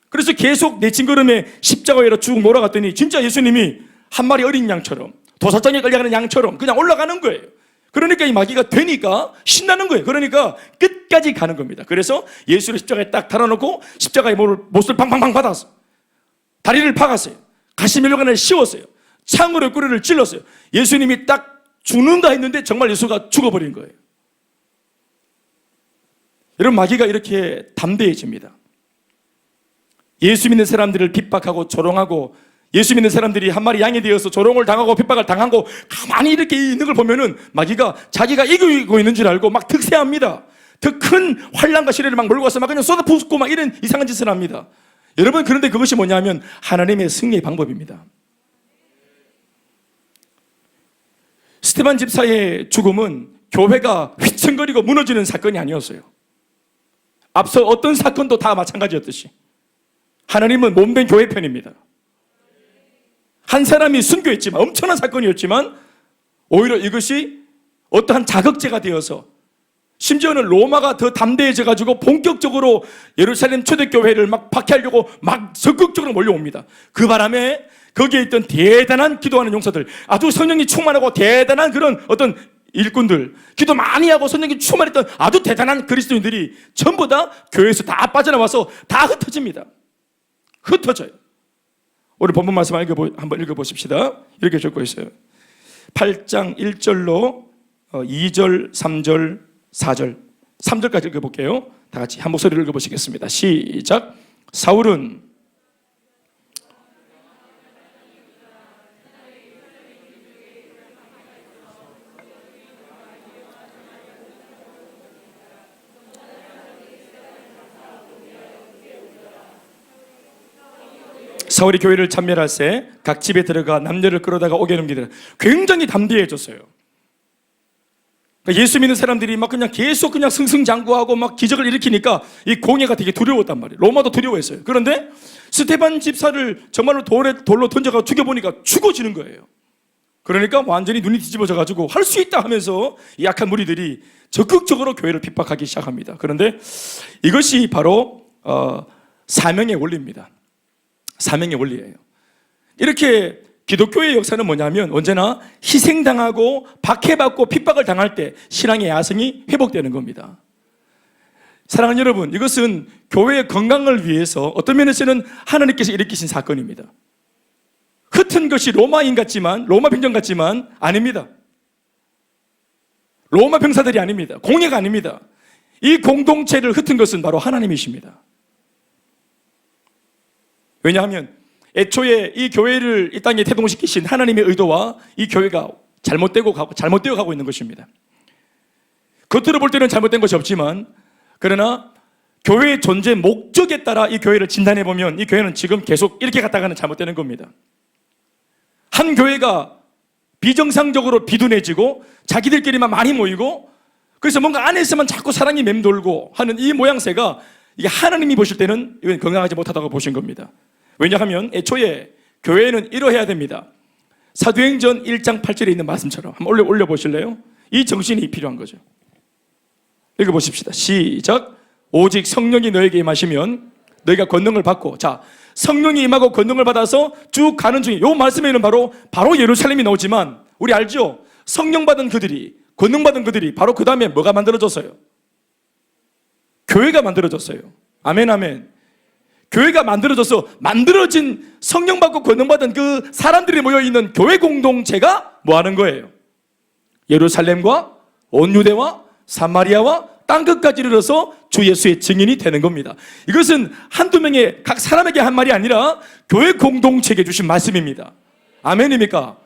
그래서 계속 내친걸음에 십자가 위로 쭉 몰아갔더니 진짜 예수님이 한 마리 어린 양처럼, 도살장에 끌려가는 양처럼 그냥 올라가는 거예요. 그러니까 이 마귀가 되니까 신나는 거예요. 그러니까 끝까지 가는 겁니다. 그래서 예수를 십자가에 딱 달아놓고 십자가의 못을 팡팡팡 받았어. 다리를 박았어요. 가시면류관을 씌웠어요. 창으로 꼬리를 찔렀어요. 예수님이 딱 죽는가 했는데 정말 예수가 죽어버린 거예요. 여러분, 마귀가 이렇게 담대해집니다. 예수 믿는 사람들을 핍박하고 조롱하고, 예수 믿는 사람들이 한 마리 양이 되어서 조롱을 당하고 핍박을 당하고 가만히 이렇게 있는 걸 보면은 마귀가 자기가 이기고 있는 줄 알고 막 득세합니다. 더 큰 환난과 시련을 막 몰고 와서 막 그냥 쏟아붓고 막 이런 이상한 짓을 합니다. 여러분, 그런데 그것이 뭐냐면 하나님의 승리의 방법입니다. 스테반 집사의 죽음은 교회가 휘청거리고 무너지는 사건이 아니었어요. 앞서 어떤 사건도 다 마찬가지였듯이 하나님은 몸된 교회 편입니다. 한 사람이 순교했지만, 엄청난 사건이었지만 오히려 이것이 어떠한 자극제가 되어서 심지어는 로마가 더 담대해져 가지고 본격적으로 예루살렘 초대교회를 막 박해하려고 막 적극적으로 몰려옵니다. 그 바람에 거기에 있던 대단한 기도하는 용사들, 아주 성령이 충만하고 대단한 그런 어떤 일꾼들, 기도 많이 하고 성령이 충만했던 아주 대단한 그리스도인들이 전부 다 교회에서 다 빠져나와서 다 흩어집니다. 흩어져요. 오늘 본문 말씀 한번 읽어보십시다. 이렇게 적고 있어요. 8장 1절로 2절, 3절, 4절, 3절까지 읽어볼게요. 다 같이 한 목소리를 읽어보시겠습니다. 시작. 사울은 사울이 교회를 참멸할세 각 집에 들어가 남녀를 끌어다가 옥에 넘기더라. 굉장히 담대해졌어요. 예수 믿는 사람들이 막 그냥 계속 그냥 승승장구하고 막 기적을 일으키니까 이 공예가 되게 두려웠단 말이에요. 로마도 두려워했어요. 그런데 스테반 집사를 정말로 돌로 던져가 죽여보니까 죽어지는 거예요. 그러니까 완전히 눈이 뒤집어져 가지고 할 수 있다 하면서 이 약한 무리들이 적극적으로 교회를 핍박하기 시작합니다. 그런데 이것이 바로 사명의 원리입니다. 사명의 원리예요. 이렇게 기독교의 역사는 뭐냐면 언제나 희생당하고 박해받고 핍박을 당할 때 신앙의 야성이 회복되는 겁니다. 사랑하는 여러분, 이것은 교회의 건강을 위해서 어떤 면에서는 하나님께서 일으키신 사건입니다. 흩은 것이 로마인 같지만, 로마 병정 같지만 아닙니다. 로마 병사들이 아닙니다. 공예가 아닙니다. 이 공동체를 흩은 것은 바로 하나님이십니다. 왜냐하면 애초에 이 교회를 이 땅에 태동시키신 하나님의 의도와 이 교회가 잘못되어 가고 있는 것입니다. 겉으로 볼 때는 잘못된 것이 없지만, 그러나 교회의 존재 목적에 따라 이 교회를 진단해 보면 이 교회는 지금 계속 이렇게 갔다가는 잘못되는 겁니다. 한 교회가 비정상적으로 비둔해지고 자기들끼리만 많이 모이고, 그래서 뭔가 안에서만 자꾸 사랑이 맴돌고 하는 이 모양새가, 이게 하나님이 보실 때는 이건 건강하지 못하다고 보신 겁니다. 왜냐하면 애초에 교회는 이러해야 됩니다. 사도행전 1장 8절에 있는 말씀처럼 한번 올려보실래요? 이 정신이 필요한 거죠. 읽어보십시다. 시작. 오직 성령이 너에게 임하시면 너희가 권능을 받고, 자, 성령이 임하고 권능을 받아서 쭉 가는 중에, 이 말씀에는 바로 예루살렘이 나오지만 우리 알죠? 성령 받은 그들이, 권능 받은 그들이 바로 그 다음에 뭐가 만들어졌어요? 교회가 만들어졌어요. 아멘, 아멘. 교회가 만들어진 성령 받고 권능 받은 그 사람들이 모여있는 교회 공동체가 뭐 하는 거예요? 예루살렘과 온 유대와 사마리아와 땅끝까지 이르러서 주 예수의 증인이 되는 겁니다. 이것은 한두 명의 각 사람에게 한 말이 아니라 교회 공동체에게 주신 말씀입니다. 아멘입니까?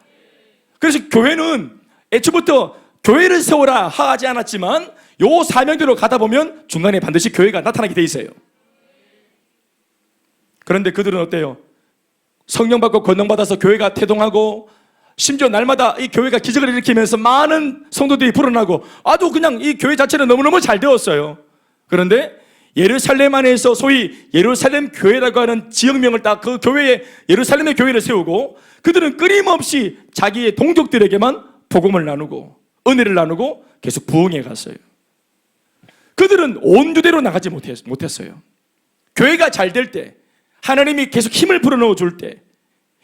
그래서 교회는 애초부터 교회를 세워라 하지 않았지만 요 사명대로 가다 보면 중간에 반드시 교회가 나타나게 돼 있어요. 그런데 그들은 어때요? 성령 받고 권능 받아서 교회가 태동하고, 심지어 날마다 이 교회가 기적을 일으키면서 많은 성도들이 불어나고 아주 그냥 이 교회 자체는 너무너무 잘 되었어요. 그런데 예루살렘 안에서 소위 예루살렘 교회라고 하는 지역명을 딱 그 교회에, 예루살렘의 교회를 세우고 그들은 끊임없이 자기의 동족들에게만 복음을 나누고 은혜를 나누고 계속 부흥해 갔어요. 그들은 온 유대로 나가지 못했어요. 교회가 잘 될 때, 하나님이 계속 힘을 불어넣어 줄 때,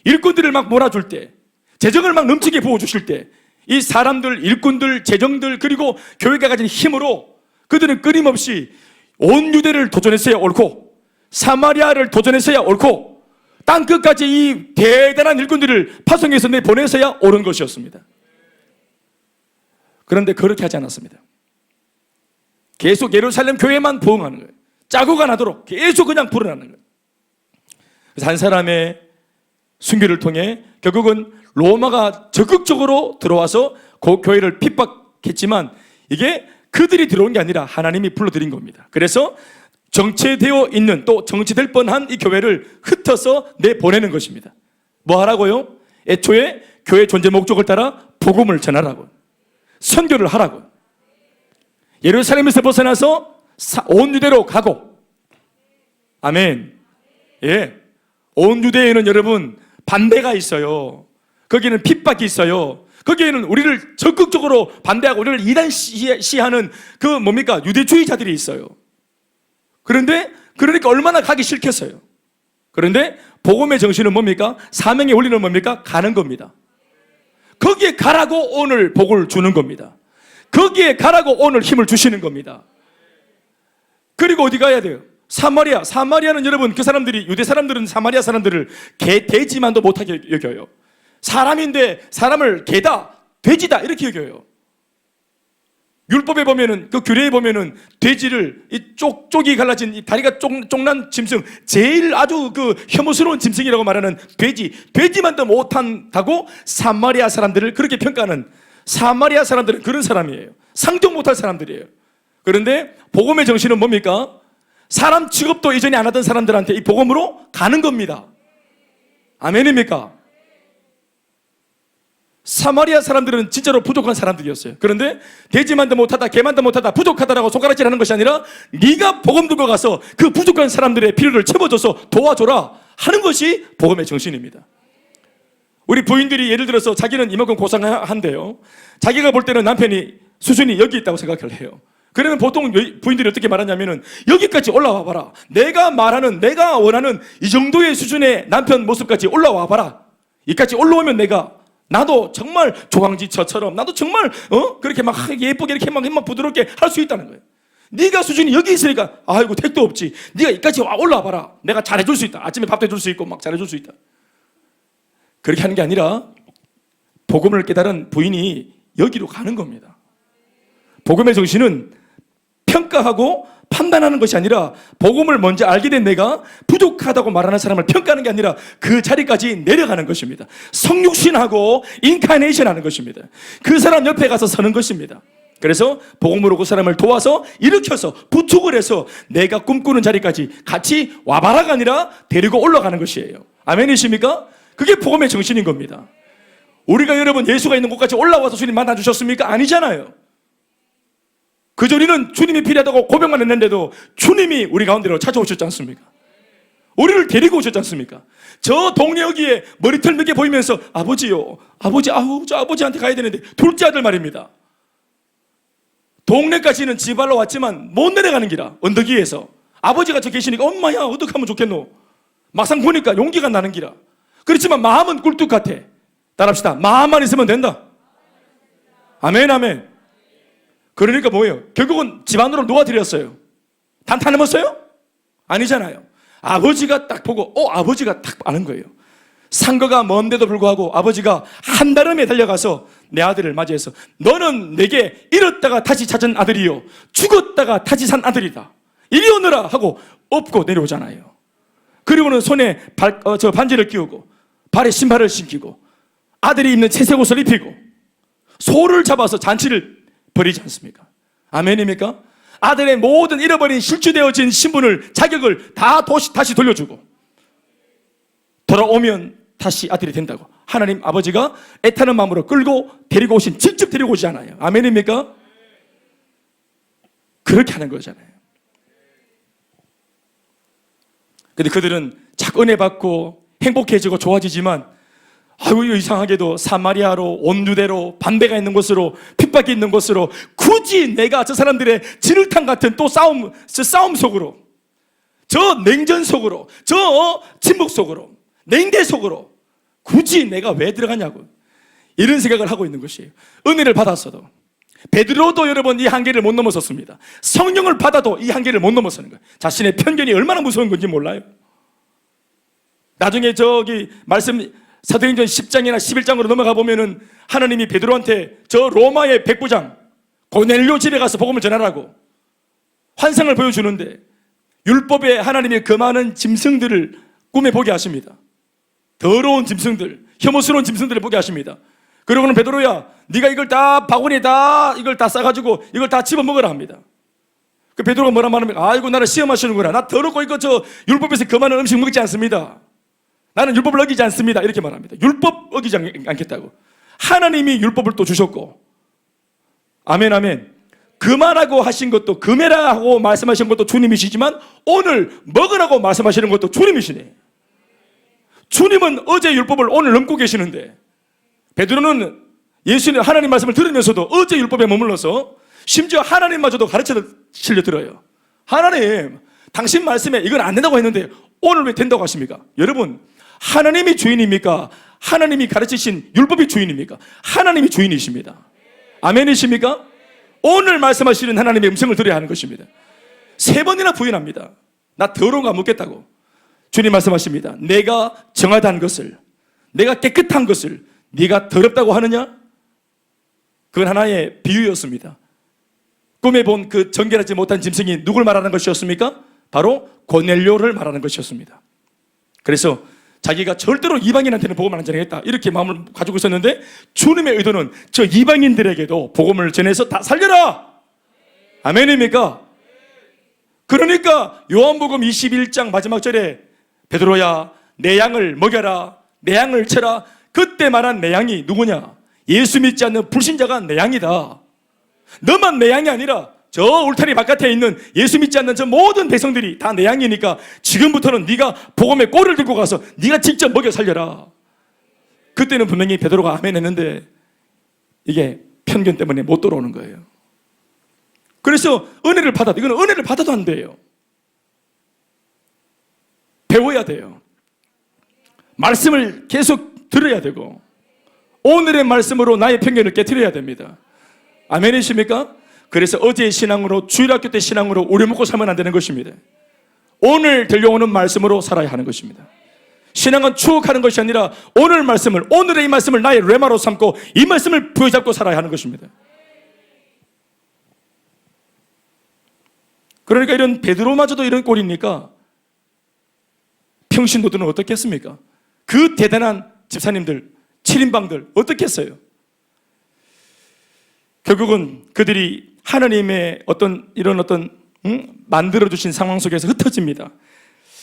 일꾼들을 막 몰아줄 때, 재정을 막 넘치게 부어주실 때, 이 사람들, 일꾼들, 재정들, 그리고 교회가 가진 힘으로 그들은 끊임없이 온 유대를 도전했어야 옳고 사마리아를 도전했어야 옳고 땅끝까지 이 대단한 일꾼들을 파송해서 내보내서야 옳은 것이었습니다. 그런데 그렇게 하지 않았습니다. 계속 예루살렘 교회만 부흥하는 거예요. 짜고가 나도록 계속 그냥 불어나는 거예요. 그래서 한 사람의 순교를 통해 결국은 로마가 적극적으로 들어와서 그 교회를 핍박했지만 이게 그들이 들어온 게 아니라 하나님이 불러들인 겁니다. 그래서 정체되어 있는, 또 정체될 뻔한 이 교회를 흩어서 내보내는 것입니다. 뭐 하라고요? 애초에 교회 존재 목적을 따라 복음을 전하라고, 선교를 하라고. 예루살렘에서 벗어나서 온 유대로 가고, 아멘. 예, 온 유대에는 여러분 반대가 있어요. 거기는 핍박이 있어요. 거기에는 우리를 적극적으로 반대하고 우리를 이단시하는 그 뭡니까? 유대주의자들이 있어요. 그러니까 얼마나 가기 싫겠어요. 그런데 복음의 정신은 뭡니까? 사명의 원리는 뭡니까? 가는 겁니다. 거기에 가라고 오늘 복을 주는 겁니다. 거기에 가라고 오늘 힘을 주시는 겁니다. 그리고 어디 가야 돼요? 사마리아는 여러분, 그 사람들이, 유대 사람들은 사마리아 사람들을 돼지만도 못하게 여겨요. 사람인데 사람을 개다, 돼지다 이렇게 여겨요. 율법에 보면은, 그 규례에 보면은 돼지를 이 쪽이 갈라진 이 다리가 쪽난 짐승, 제일 아주 그 혐오스러운 짐승이라고 말하는 돼지만도 못한다고 사마리아 사람들을 그렇게 평가하는, 사마리아 사람들은 그런 사람이에요. 상종 못할 사람들이에요. 그런데 복음의 정신은 뭡니까? 사람 취급도 이전에 안 하던 사람들한테 이 복음으로 가는 겁니다. 아멘입니까? 사마리아 사람들은 진짜로 부족한 사람들이었어요. 그런데 돼지만도 못하다, 개만도 못하다, 부족하다라고 손가락질하는 것이 아니라 네가 복음 들고 가서 그 부족한 사람들의 필요를 채워줘서 도와줘라 하는 것이 복음의 정신입니다. 우리 부인들이 예를 들어서 자기는 이만큼 고상한데요, 자기가 볼 때는 남편이 수준이 여기 있다고 생각을 해요. 그러면 보통 부인들이 어떻게 말하냐면은, 여기까지 올라와 봐라, 내가 말하는, 내가 원하는 이 정도의 수준의 남편 모습까지 올라와 봐라, 이까지 올라오면 나도 정말 조강지처럼, 나도 정말 그렇게 막 예쁘게 이렇게 막 부드럽게 할 수 있다는 거예요. 네가 수준이 여기 있으니까 아이고 택도 없지, 네가 여기까지 올라와 봐라, 내가 잘해줄 수 있다, 아침에 밥도 해줄 수 있고 막 잘해줄 수 있다. 그렇게 하는 게 아니라 복음을 깨달은 부인이 여기로 가는 겁니다. 복음의 정신은 평가하고 판단하는 것이 아니라, 복음을 먼저 알게 된 내가 부족하다고 말하는 사람을 평가하는 게 아니라 그 자리까지 내려가는 것입니다. 성육신하고 인카네이션 하는 것입니다. 그 사람 옆에 가서 서는 것입니다. 그래서 복음으로 그 사람을 도와서 일으켜서 부축을 해서 내가 꿈꾸는 자리까지 같이 와봐라가 아니라 데리고 올라가는 것이에요. 아멘이십니까? 그게 복음의 정신인 겁니다. 우리가 여러분 예수가 있는 곳까지 올라와서 주님 만나주셨습니까? 아니잖아요. 그저 우리는 주님이 필요하다고 고백만 했는데도 주님이 우리 가운데로 찾아오셨지 않습니까? 우리를 데리고 오셨지 않습니까? 저 동네 여기에 머리털 몇 개 보이면서 아버지요, 아버지, 저 아버지한테 가야 되는데, 둘째 아들 말입니다. 동네까지는 지발로 왔지만 못 내려가는 기라, 언덕 위에서 아버지가 저 계시니까 엄마야 어떻게 하면 좋겠노? 막상 보니까 용기가 나는 기라. 그렇지만 마음은 꿀뚝 같아. 따라합시다. 마음만 있으면 된다. 아멘, 아멘. 그러니까 뭐예요? 결국은 집안으로 누가 드렸어요? 단타넘었어요? 아니잖아요. 아버지가 딱 보고 아버지가 딱 아는 거예요. 상거가 먼데도 불구하고 아버지가 한달음에 달려가서 내 아들을 맞이해서, 너는 내게 잃었다가 다시 찾은 아들이요, 죽었다가 다시 산 아들이다, 이리 오너라 하고 업고 내려오잖아요. 그리고는 손에 반지를 끼우고 발에 신발을 신기고 아들이 입는 채색 옷을 입히고 소를 잡아서 잔치를 버리지 않습니까? 아멘입니까? 아들의 모든 잃어버린 실추되어진 신분을, 자격을 다 다시 돌려주고 돌아오면 다시 아들이 된다고 하나님 아버지가 애타는 마음으로 끌고 데리고 오신, 직접 데리고 오지 않아요. 아멘입니까? 그렇게 하는 거잖아요. 근데 그들은 자꾸 은혜 받고 행복해지고 좋아지지만, 아이고 이상하게도 사마리아로, 온 유대로, 반대가 있는 곳으로, 핍박이 있는 곳으로 굳이 내가 저 사람들의 진흙탕 같은 또 싸움 속으로, 저 냉전 속으로, 저 침묵 속으로, 냉대 속으로 굳이 내가 왜 들어가냐고, 이런 생각을 하고 있는 것이에요. 은혜를 받았어도, 베드로도 여러분 이 한계를 못 넘어섰습니다. 성령을 받아도 이 한계를 못 넘어서는 거예요. 자신의 편견이 얼마나 무서운 건지 몰라요. 나중에 말씀 사도행전 10장이나 11장으로 넘어가 보면은 하나님이 베드로한테 저 로마의 백부장 고넬료 집에 가서 복음을 전하라고 환상을 보여주는데, 율법에 하나님이 그 많은 짐승들을 꿈에 보게 하십니다. 더러운 짐승들, 혐오스러운 짐승들을 보게 하십니다. 그러고는 베드로야, 네가 이걸 다 바구니에 이걸 다 싸가지고 이걸 다 집어먹으라 합니다. 그 베드로가 뭐라 말합니까? 아이고 나를 시험하시는구나. 나 더럽고 이거 율법에서 그 많은 음식 먹지 않습니다. 나는 율법을 어기지 않습니다. 이렇게 말합니다. 율법 어기지 않겠다고. 하나님이 율법을 또 주셨고, 아멘 아멘. 금하라고 하신 것도, 금해라고 말씀하신 것도 주님이시지만 오늘 먹으라고 말씀하시는 것도 주님이시네. 주님은 어제 율법을 오늘 넘고 계시는데, 베드로는 예수님 하나님 말씀을 들으면서도 어제 율법에 머물러서 심지어 하나님마저도 가르쳐 들어요. 하나님, 당신 말씀에 이건 안 된다고 했는데 오늘 왜 된다고 하십니까? 여러분, 하나님이 주인입니까? 하나님이 가르치신 율법이 주인입니까? 하나님이 주인이십니다. 아멘이십니까? 오늘 말씀하시는 하나님의 음성을 들어야 하는 것입니다. 3번이나 부인합니다. 나 더러운 거 안 먹겠다고. 주님 말씀하십니다. 내가 정하다는 것을, 내가 깨끗한 것을 네가 더럽다고 하느냐? 그건 하나의 비유였습니다. 꿈에 본 그 정결하지 못한 짐승이 누굴 말하는 것이었습니까? 바로 고넬료를 말하는 것이었습니다. 그래서 자기가 절대로 이방인한테는 복음을 안 전하겠다, 이렇게 마음을 가지고 있었는데, 주님의 의도는 저 이방인들에게도 복음을 전해서 다 살려라. 아멘입니까? 그러니까 요한복음 21장 마지막 절에 베드로야, 내 양을 먹여라, 내 양을 쳐라. 그때 말한 내 양이 누구냐? 예수 믿지 않는 불신자가 내 양이다. 너만 내 양이 아니라 저 울타리 바깥에 있는 예수 믿지 않는 저 모든 백성들이 다 내 양이니까 지금부터는 네가 복음의 꼴을 들고 가서 네가 직접 먹여 살려라. 그때는 분명히 베드로가 아멘 했는데 이게 편견 때문에 못 돌아오는 거예요. 그래서 은혜를 받아도, 이거는 은혜를 받아도 안 돼요. 배워야 돼요. 말씀을 계속 들어야 되고, 오늘의 말씀으로 나의 편견을 깨트려야 됩니다. 아멘이십니까? 그래서 어제의 신앙으로, 주일학교 때 신앙으로 우려먹고 살면 안 되는 것입니다. 오늘 들려오는 말씀으로 살아야 하는 것입니다. 신앙은 추억하는 것이 아니라 오늘 말씀을, 오늘의 이 말씀을 나의 레마로 삼고 이 말씀을 부여잡고 살아야 하는 것입니다. 그러니까 이런 베드로마저도 이런 꼴이니까 평신도들은 어떻겠습니까? 그 대단한 집사님들, 7인방들 어떻겠어요? 결국은 그들이 하나님의 이런 만들어주신 상황 속에서 흩어집니다.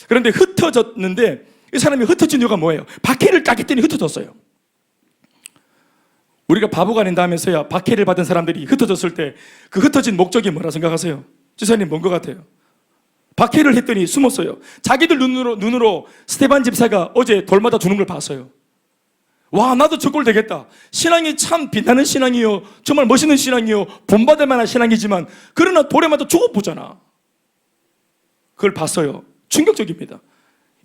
그런데 흩어졌는데 이 사람이 흩어진 이유가 뭐예요? 박해를 까겠더니 흩어졌어요. 우리가 바보가 아닌다 하면서야 박해를 받은 사람들이 흩어졌을 때 그 흩어진 목적이 뭐라 생각하세요? 지사님, 뭔 것 같아요? 박해를 했더니 숨었어요. 자기들 눈으로 스테반 집사가 어제 돌마다 주는 걸 봤어요. 와, 나도 저 꼴 되겠다. 신앙이 참 빛나는 신앙이요, 정말 멋있는 신앙이요, 본받을 만한 신앙이지만 그러나 돌에 맞아 죽어보잖아. 그걸 봤어요. 충격적입니다.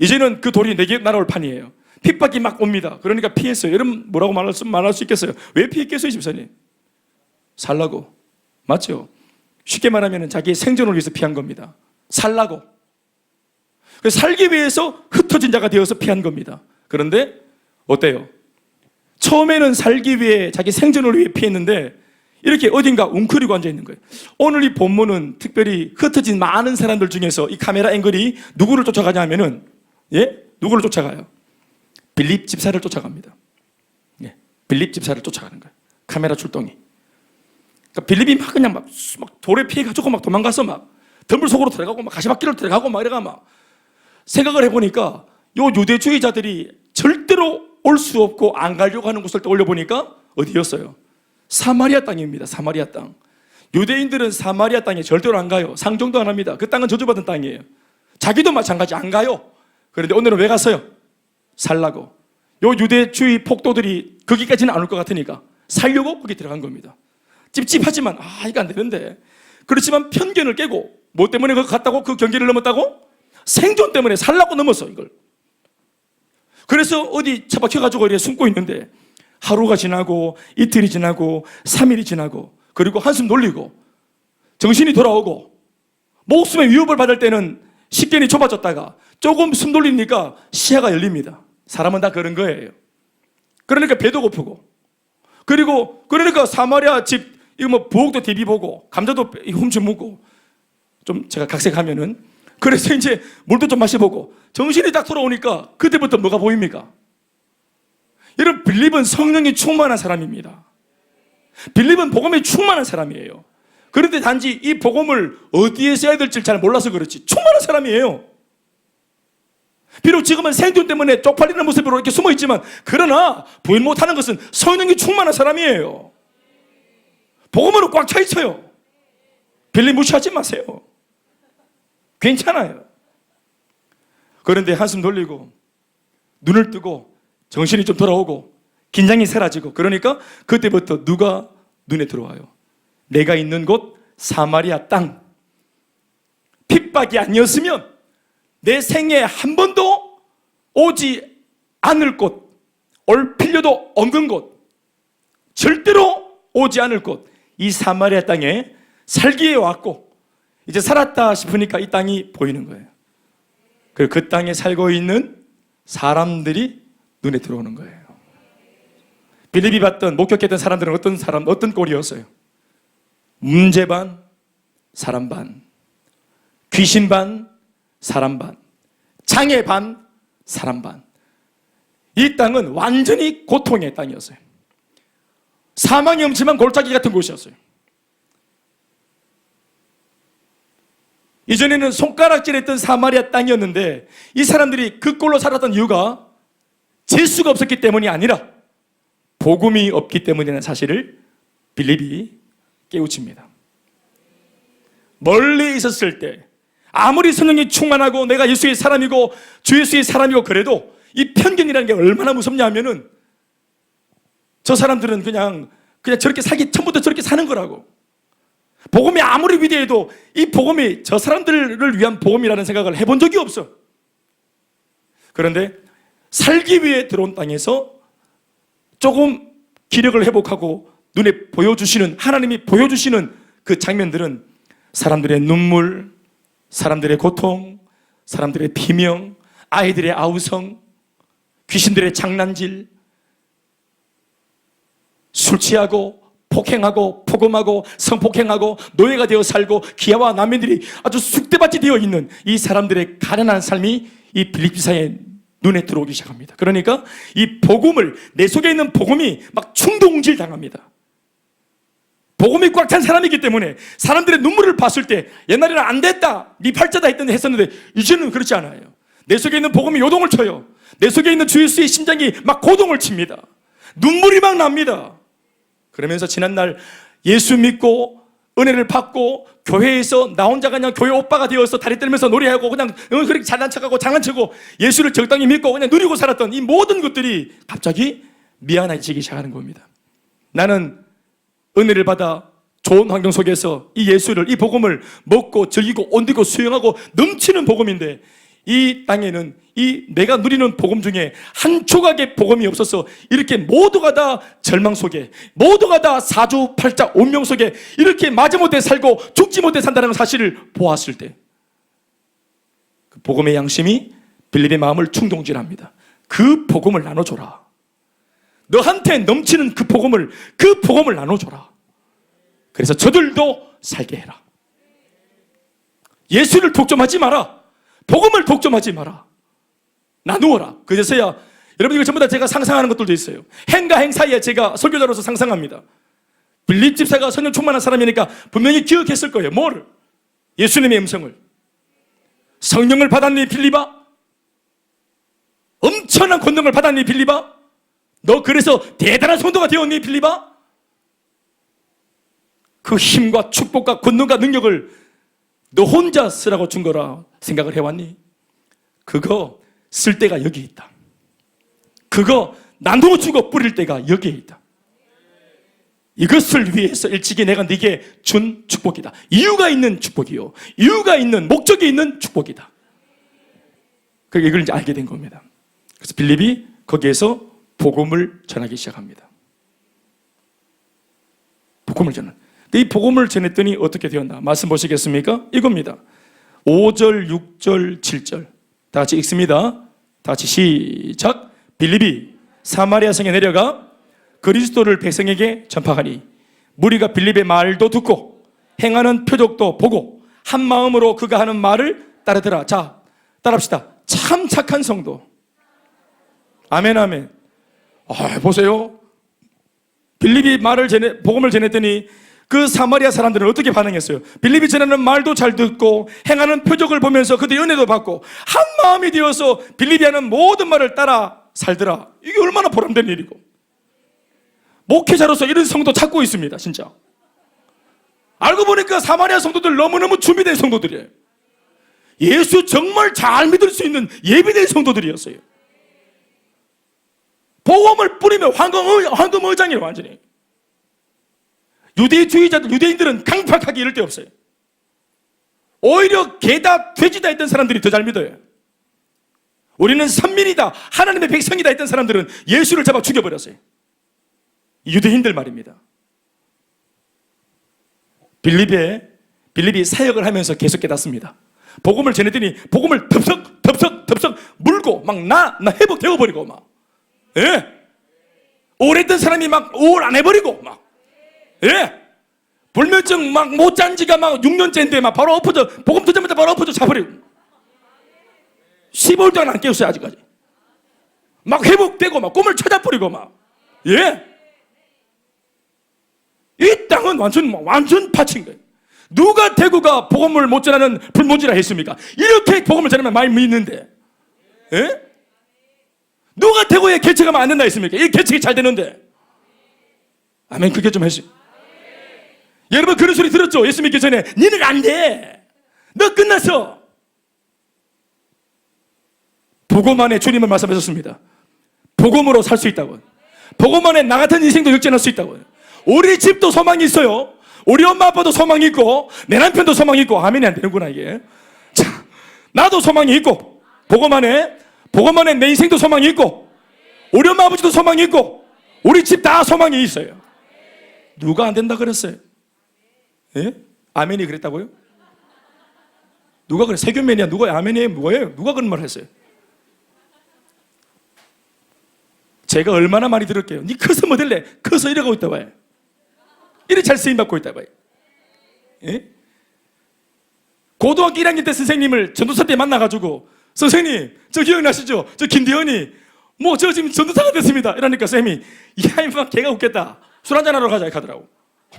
이제는 그 돌이 내게 날아올 판이에요. 핍박이 막 옵니다. 그러니까 피했어요. 여러분 뭐라고 말할 수 있겠어요? 왜 피했겠어요, 집사님? 살라고. 맞죠? 쉽게 말하면 자기의 생존을 위해서 피한 겁니다. 살라고. 그래서 살기 위해서 흩어진 자가 되어서 피한 겁니다. 그런데 어때요? 처음에는 살기 위해, 자기 생존을 위해 피했는데 이렇게 어딘가 웅크리고 앉아있는 거예요. 오늘 이 본문은 특별히 흩어진 많은 사람들 중에서 이 카메라 앵글이 누구를 쫓아가냐 하면은, 누구를 쫓아가요? 빌립 집사를 쫓아갑니다. 빌립 집사를 쫓아가는 거예요. 카메라 출동이. 그러니까 빌립이 막 그냥 막 돌에 피해가지고 막 도망가서 막 덤불 속으로 들어가고 막 가시밭길로 들어가고 막 이래가 막 생각을 해보니까 요 유대주의자들이 절대로 올 수 없고 안 가려고 하는 곳을 올려보니까 어디였어요? 사마리아 땅입니다. 사마리아 땅. 유대인들은 사마리아 땅에 절대로 안 가요. 상종도 안 합니다. 그 땅은 저주받은 땅이에요. 자기도 마찬가지 안 가요. 그런데 오늘은 왜 갔어요? 살라고. 요 유대주의 폭도들이 거기까지는 안 올 것 같으니까 살려고 거기 들어간 겁니다. 찝찝하지만 이거 안 되는데. 그렇지만 편견을 깨고, 뭐 때문에 거기 갔다고? 그 경계를 넘었다고? 생존 때문에 살라고 넘었어, 이걸. 그래서 어디 처박혀가지고 이렇게 숨고 있는데 하루가 지나고 이틀이 지나고 3일이 지나고 그리고 한숨 돌리고 정신이 돌아오고 목숨의 위협을 받을 때는 식견이 좁아졌다가 조금 숨 돌리니까 시야가 열립니다. 사람은 다 그런 거예요. 그러니까 배도 고프고 그러니까 사마리아 집 이거 뭐 부엌도 TV 보고 감자도 훔쳐 먹고 좀 제가 각색하면은 그래서 이제 물도 좀 마셔보고 정신이 딱 돌아오니까 그때부터 뭐가 보입니까? 여러분, 빌립은 성령이 충만한 사람입니다. 빌립은 복음이 충만한 사람이에요. 그런데 단지 이 복음을 어디에 써야 될지 잘 몰라서 그렇지 충만한 사람이에요. 비록 지금은 생존 때문에 쪽팔리는 모습으로 이렇게 숨어 있지만, 그러나 부인 못하는 것은 성령이 충만한 사람이에요. 복음으로 꽉 차 있어요. 빌립 무시하지 마세요. 괜찮아요. 그런데 한숨 돌리고 눈을 뜨고 정신이 좀 돌아오고 긴장이 사라지고, 그러니까 그때부터 누가 눈에 들어와요? 내가 있는 곳 사마리아 땅. 핍박이 아니었으면 내 생애에 한 번도 오지 않을 곳, 올 필요도 없는 곳, 절대로 오지 않을 곳, 이 사마리아 땅에 살기에 왔고, 이제 살았다 싶으니까 이 땅이 보이는 거예요. 그리고 그 땅에 살고 있는 사람들이 눈에 들어오는 거예요. 빌립이 봤던, 목격했던 사람들은 어떤 꼴이었어요? 문제 반, 사람 반, 귀신 반, 사람 반, 장애 반, 사람 반. 이 땅은 완전히 고통의 땅이었어요. 사망이 엄침한 골짜기 같은 곳이었어요. 이전에는 손가락질했던 사마리아 땅이었는데, 이 사람들이 그 꼴로 살았던 이유가 재수가 없었기 때문이 아니라 복음이 없기 때문이라는 사실을 빌립이 깨우칩니다. 멀리 있었을 때 아무리 성령이 충만하고 내가 예수의 사람이고 주 예수의 사람이고 그래도 이 편견이라는 게 얼마나 무섭냐 하면은, 저 사람들은 그냥 저렇게 살기 처음부터 저렇게 사는 거라고. 복음이 아무리 위대해도 이 복음이 저 사람들을 위한 복음이라는 생각을 해본 적이 없어. 그런데 살기 위해 들어온 땅에서 조금 기력을 회복하고 눈에 보여주시는, 하나님이 보여주시는 그 장면들은 사람들의 눈물, 사람들의 고통, 사람들의 비명, 아이들의 아우성, 귀신들의 장난질, 술 취하고 폭행하고 폭음하고 성폭행하고 노예가 되어 살고 기아와 난민들이 아주 쑥대밭이 되어 있는 이 사람들의 가난한 삶이 이 빌립비사의 눈에 들어오기 시작합니다. 그러니까 이 복음을, 내 속에 있는 복음이 막 충동질 당합니다. 복음이 꽉 찬 사람이기 때문에 사람들의 눈물을 봤을 때, 옛날에는 안 됐다, 네 팔자다 했었는데 이제는 그렇지 않아요. 내 속에 있는 복음이 요동을 쳐요. 내 속에 있는 주 예수의 심장이 막 고동을 칩니다. 눈물이 막 납니다. 그러면서 지난날 예수 믿고 은혜를 받고 교회에서 나 혼자 그냥 교회 오빠가 되어서 다리 떨면서 노래하고 그냥 그렇게 잘난 척하고 장난치고 예수를 적당히 믿고 그냥 누리고 살았던 이 모든 것들이 갑자기 미안해지기 시작하는 겁니다. 나는 은혜를 받아 좋은 환경 속에서 이 예수를, 이 복음을 먹고 즐기고 온디고 수용하고 넘치는 복음인데, 이 땅에는 이 내가 누리는 복음 중에 한 조각의 복음이 없어서 이렇게 모두가 다 절망 속에, 모두가 다 사주팔자 운명 속에 이렇게 마지못해 살고 죽지 못해 산다는 사실을 보았을 때, 그 복음의 양심이 빌립의 마음을 충동질합니다. 그 복음을 나눠줘라. 너한테 넘치는 그 복음을 나눠줘라. 그래서 저들도 살게 해라. 예수를 독점하지 마라. 복음을 독점하지 마라. 나누어라. 그래서야 여러분, 이거 전부 다 제가 상상하는 것들도 있어요. 행과 행 사이에 제가 설교자로서 상상합니다. 빌립 집사가 성령 충만한 사람이니까 분명히 기억했을 거예요. 뭐를? 예수님의 음성을. 성령을 받았니 빌립아? 엄청난 권능을 받았니 빌립아? 너 그래서 대단한 성도가 되었니 빌립아? 그 힘과 축복과 권능과 능력을 너 혼자 쓰라고 준 거라 생각을 해왔니? 그거 쓸 때가 여기 있다. 그거 나누어 주고 뿌릴 때가 여기에 있다. 이것을 위해서 일찍이 내가 네게 준 축복이다. 이유가 있는 축복이요, 이유가 있는, 목적이 있는 축복이다. 그러니까 이걸 이제 알게 된 겁니다. 그래서 빌립이 거기에서 복음을 전하기 시작합니다. 복음을 전한. 이 복음을 전했더니 어떻게 되었나? 말씀 보시겠습니까? 이겁니다. 5절, 6절, 7절 다 같이 읽습니다. 다 같이 시작. 빌립이 사마리아 성에 내려가 그리스도를 백성에게 전파하니 무리가 빌립의 말도 듣고 행하는 표적도 보고 한 마음으로 그가 하는 말을 따르더라. 자, 따라합시다. 참 착한 성도. 아멘, 아멘. 보세요. 빌립이 복음을 전했더니 그 사마리아 사람들은 어떻게 반응했어요? 빌립이 전하는 말도 잘 듣고 행하는 표적을 보면서 그들의 은혜도 받고 한 마음이 되어서 빌립이 하는 모든 말을 따라 살더라. 이게 얼마나 보람된 일이고, 목회자로서 이런 성도 찾고 있습니다. 진짜 알고 보니까 사마리아 성도들 너무너무 준비된 성도들이에요. 예수 정말 잘 믿을 수 있는 예비된 성도들이었어요. 복음을 뿌리며 황금 의장이에요. 완전히 유대주의자들, 유대인들은 강팍하게 이럴 데 없어요. 오히려 개다 돼지다 했던 사람들이 더 잘 믿어요. 우리는 선민이다, 하나님의 백성이다 했던 사람들은 예수를 잡아 죽여버렸어요. 유대인들 말입니다. 빌립이 사역을 하면서 계속 깨닫습니다. 복음을 전했더니 복음을 덥석 물고 막 나 회복되어 버리고 막, 예, 오래된 사람이 막 우울 안 해버리고 막, 예, 불면증 막 못 잔 지가 막 6년째인데 막 바로 엎어져, 복음 듣자마자 바로 엎어져 자버리고 15일 동안 안 깨웠어요. 아직까지 막 회복되고 막 꿈을 찾아버리고 막, 예, 이 땅은 완전 파친 거예요. 누가 대구가 복음을 못 전하는 불모지라 했습니까? 이렇게 복음을 전하면 많이 믿는데, 예? 누가 대구에 개척하면 안 된다 했습니까? 이 개척이 잘 되는데. 아멘. 그게 좀 했어요. 여러분 그런 소리 들었죠? 예수 믿기 전에 니는 안 돼, 너 끝났어. 복음 안에 주님은 말씀하셨습니다. 복음으로 살 수 있다고. 복음 안에 나 같은 인생도 역전할 수 있다고. 우리 집도 소망이 있어요. 우리 엄마 아빠도 소망이 있고 내 남편도 소망이 있고. 아멘이 안 되는구나 이게. 자, 나도 소망이 있고 복음 안에 내 인생도 소망이 있고 우리 엄마 아버지도 소망이 있고 우리 집 다 소망이 있어요. 누가 안 된다 그랬어요? 예? 아멘이 그랬다고요? 누가 그래? 세균맨이야? 누가 아멘이에요? 뭐예요? 누가 그런 말 했어요? 제가 얼마나 많이 들을게요. 니 커서 뭐 될래? 커서 이러고 있다 봐요. 이래 잘 쓰임받고 있다 봐요. 예? 고등학교 1학년 때 선생님을 전도사 때 만나가지고 선생님 저 기억나시죠? 저 김대현이 뭐 저 지금 전도사가 됐습니다 이러니까 쌤이 야 임마 걔가 웃겠다, 술 한잔하러 가자 이렇게 하더라고.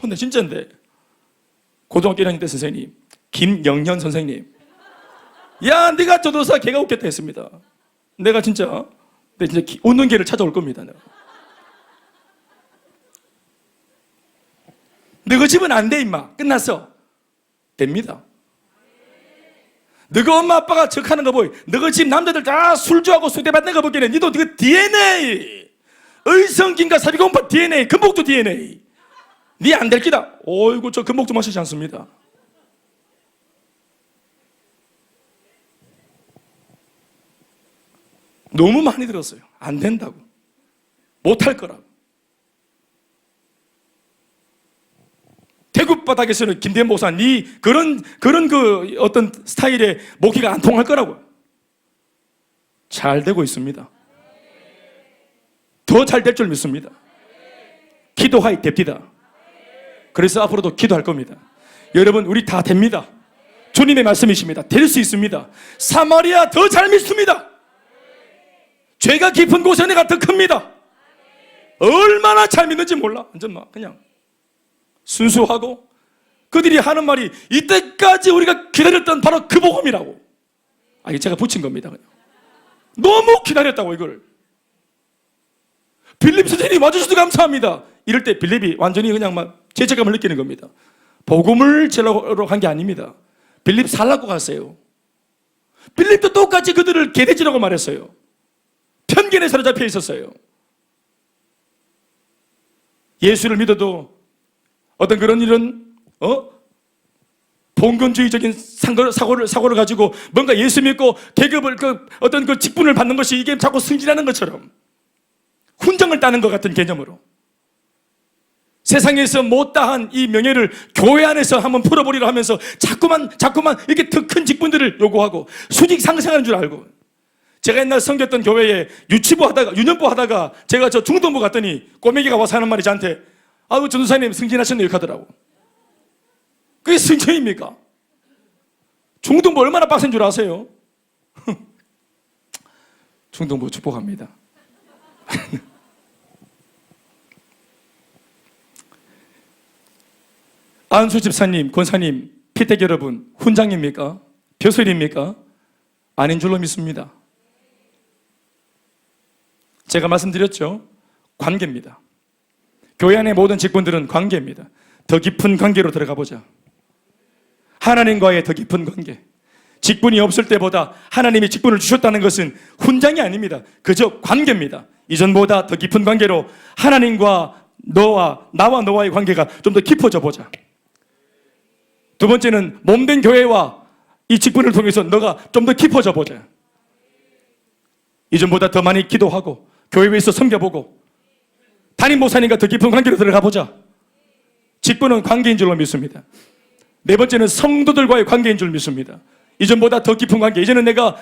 근데 진짜인데 고등학교 1학년 때 선생님 김영현 선생님, 야 네가 전도사 걔가 웃겠다 했습니다. 내가 진짜 웃는 개를 찾아올 겁니다. 너희 집은 안 돼 임마, 끝났어. 됩니다. 너희 엄마 아빠가 척하는 거 보이. 너희 집 남자들 다 술주하고 수대받는 거 보기에는 니도 그 DNA, 의성균과 사비공파 DNA, 금복도 DNA 니 안 될 기다. 어이구 저 금복도 마시지 않습니다. 너무 많이 들었어요. 안 된다고, 못할 거라고. 대구 바닥에서는 김대현 목사 니 그런 그 어떤 스타일의 목회가 안 통할 거라고. 잘 되고 있습니다. 더 잘 될 줄 믿습니다. 기도하이 됩니다. 그래서 앞으로도 기도할 겁니다. 여러분 우리 다 됩니다. 주님의 말씀이십니다. 될 수 있습니다. 사마리아 더 잘 믿습니다. 죄가 깊은 곳에 내가 더 큽니다. 얼마나 잘 믿는지 몰라. 완전 막 그냥 순수하고 그들이 하는 말이 이때까지 우리가 기다렸던 바로 그 복음이라고. 이게 제가 붙인 겁니다. 그냥. 너무 기다렸다고 이걸. 빌립 선생님 와주셔서 감사합니다. 이럴 때 빌립이 완전히 그냥 막 죄책감을 느끼는 겁니다. 복음을 전하러 간 게 아닙니다. 빌립 살라고 갔어요. 빌립도 똑같이 그들을 개돼지라고 말했어요. 편견에 사로잡혀 있었어요. 예수를 믿어도 어떤 그런 일은 봉건주의적인 사고를 가지고 뭔가 예수 믿고 계급을 어떤 그 직분을 받는 것이 이게 자꾸 승진하는 것처럼 훈장을 따는 것 같은 개념으로 세상에서 못다한 이 명예를 교회 안에서 한번 풀어버리려 하면서 자꾸만 이렇게 더 큰 직분들을 요구하고 수직 상승하는 줄 알고. 제가 옛날 섬겼던 교회에 유년부 하다가 제가 저 중동부 갔더니 꼬맹이가 와서 하는 말이 저한테 아유 전도사님 승진하셨네 이렇게 하더라고. 그게 승진입니까? 중동부 얼마나 빡센 줄 아세요? 중동부 축복합니다. 안수 집사님, 권사님, 피택 여러분, 훈장입니까? 벼슬입니까? 아닌 줄로 믿습니다. 제가 말씀드렸죠? 관계입니다. 교회 안의 모든 직분들은 관계입니다. 더 깊은 관계로 들어가 보자. 하나님과의 더 깊은 관계. 직분이 없을 때보다 하나님이 직분을 주셨다는 것은 훈장이 아닙니다. 그저 관계입니다. 이전보다 더 깊은 관계로 하나님과 나와 너와의 관계가 좀 더 깊어져 보자. 두 번째는 몸된 교회와 이 직분을 통해서 너가 좀 더 깊어져 보자. 이전보다 더 많이 기도하고 교회에서 섬겨보고 담임 목사님과 더 깊은 관계로 들어가 보자. 직분은 관계인 줄로 믿습니다. 네 번째는 성도들과의 관계인 줄 믿습니다. 이전보다 더 깊은 관계. 이제는 내가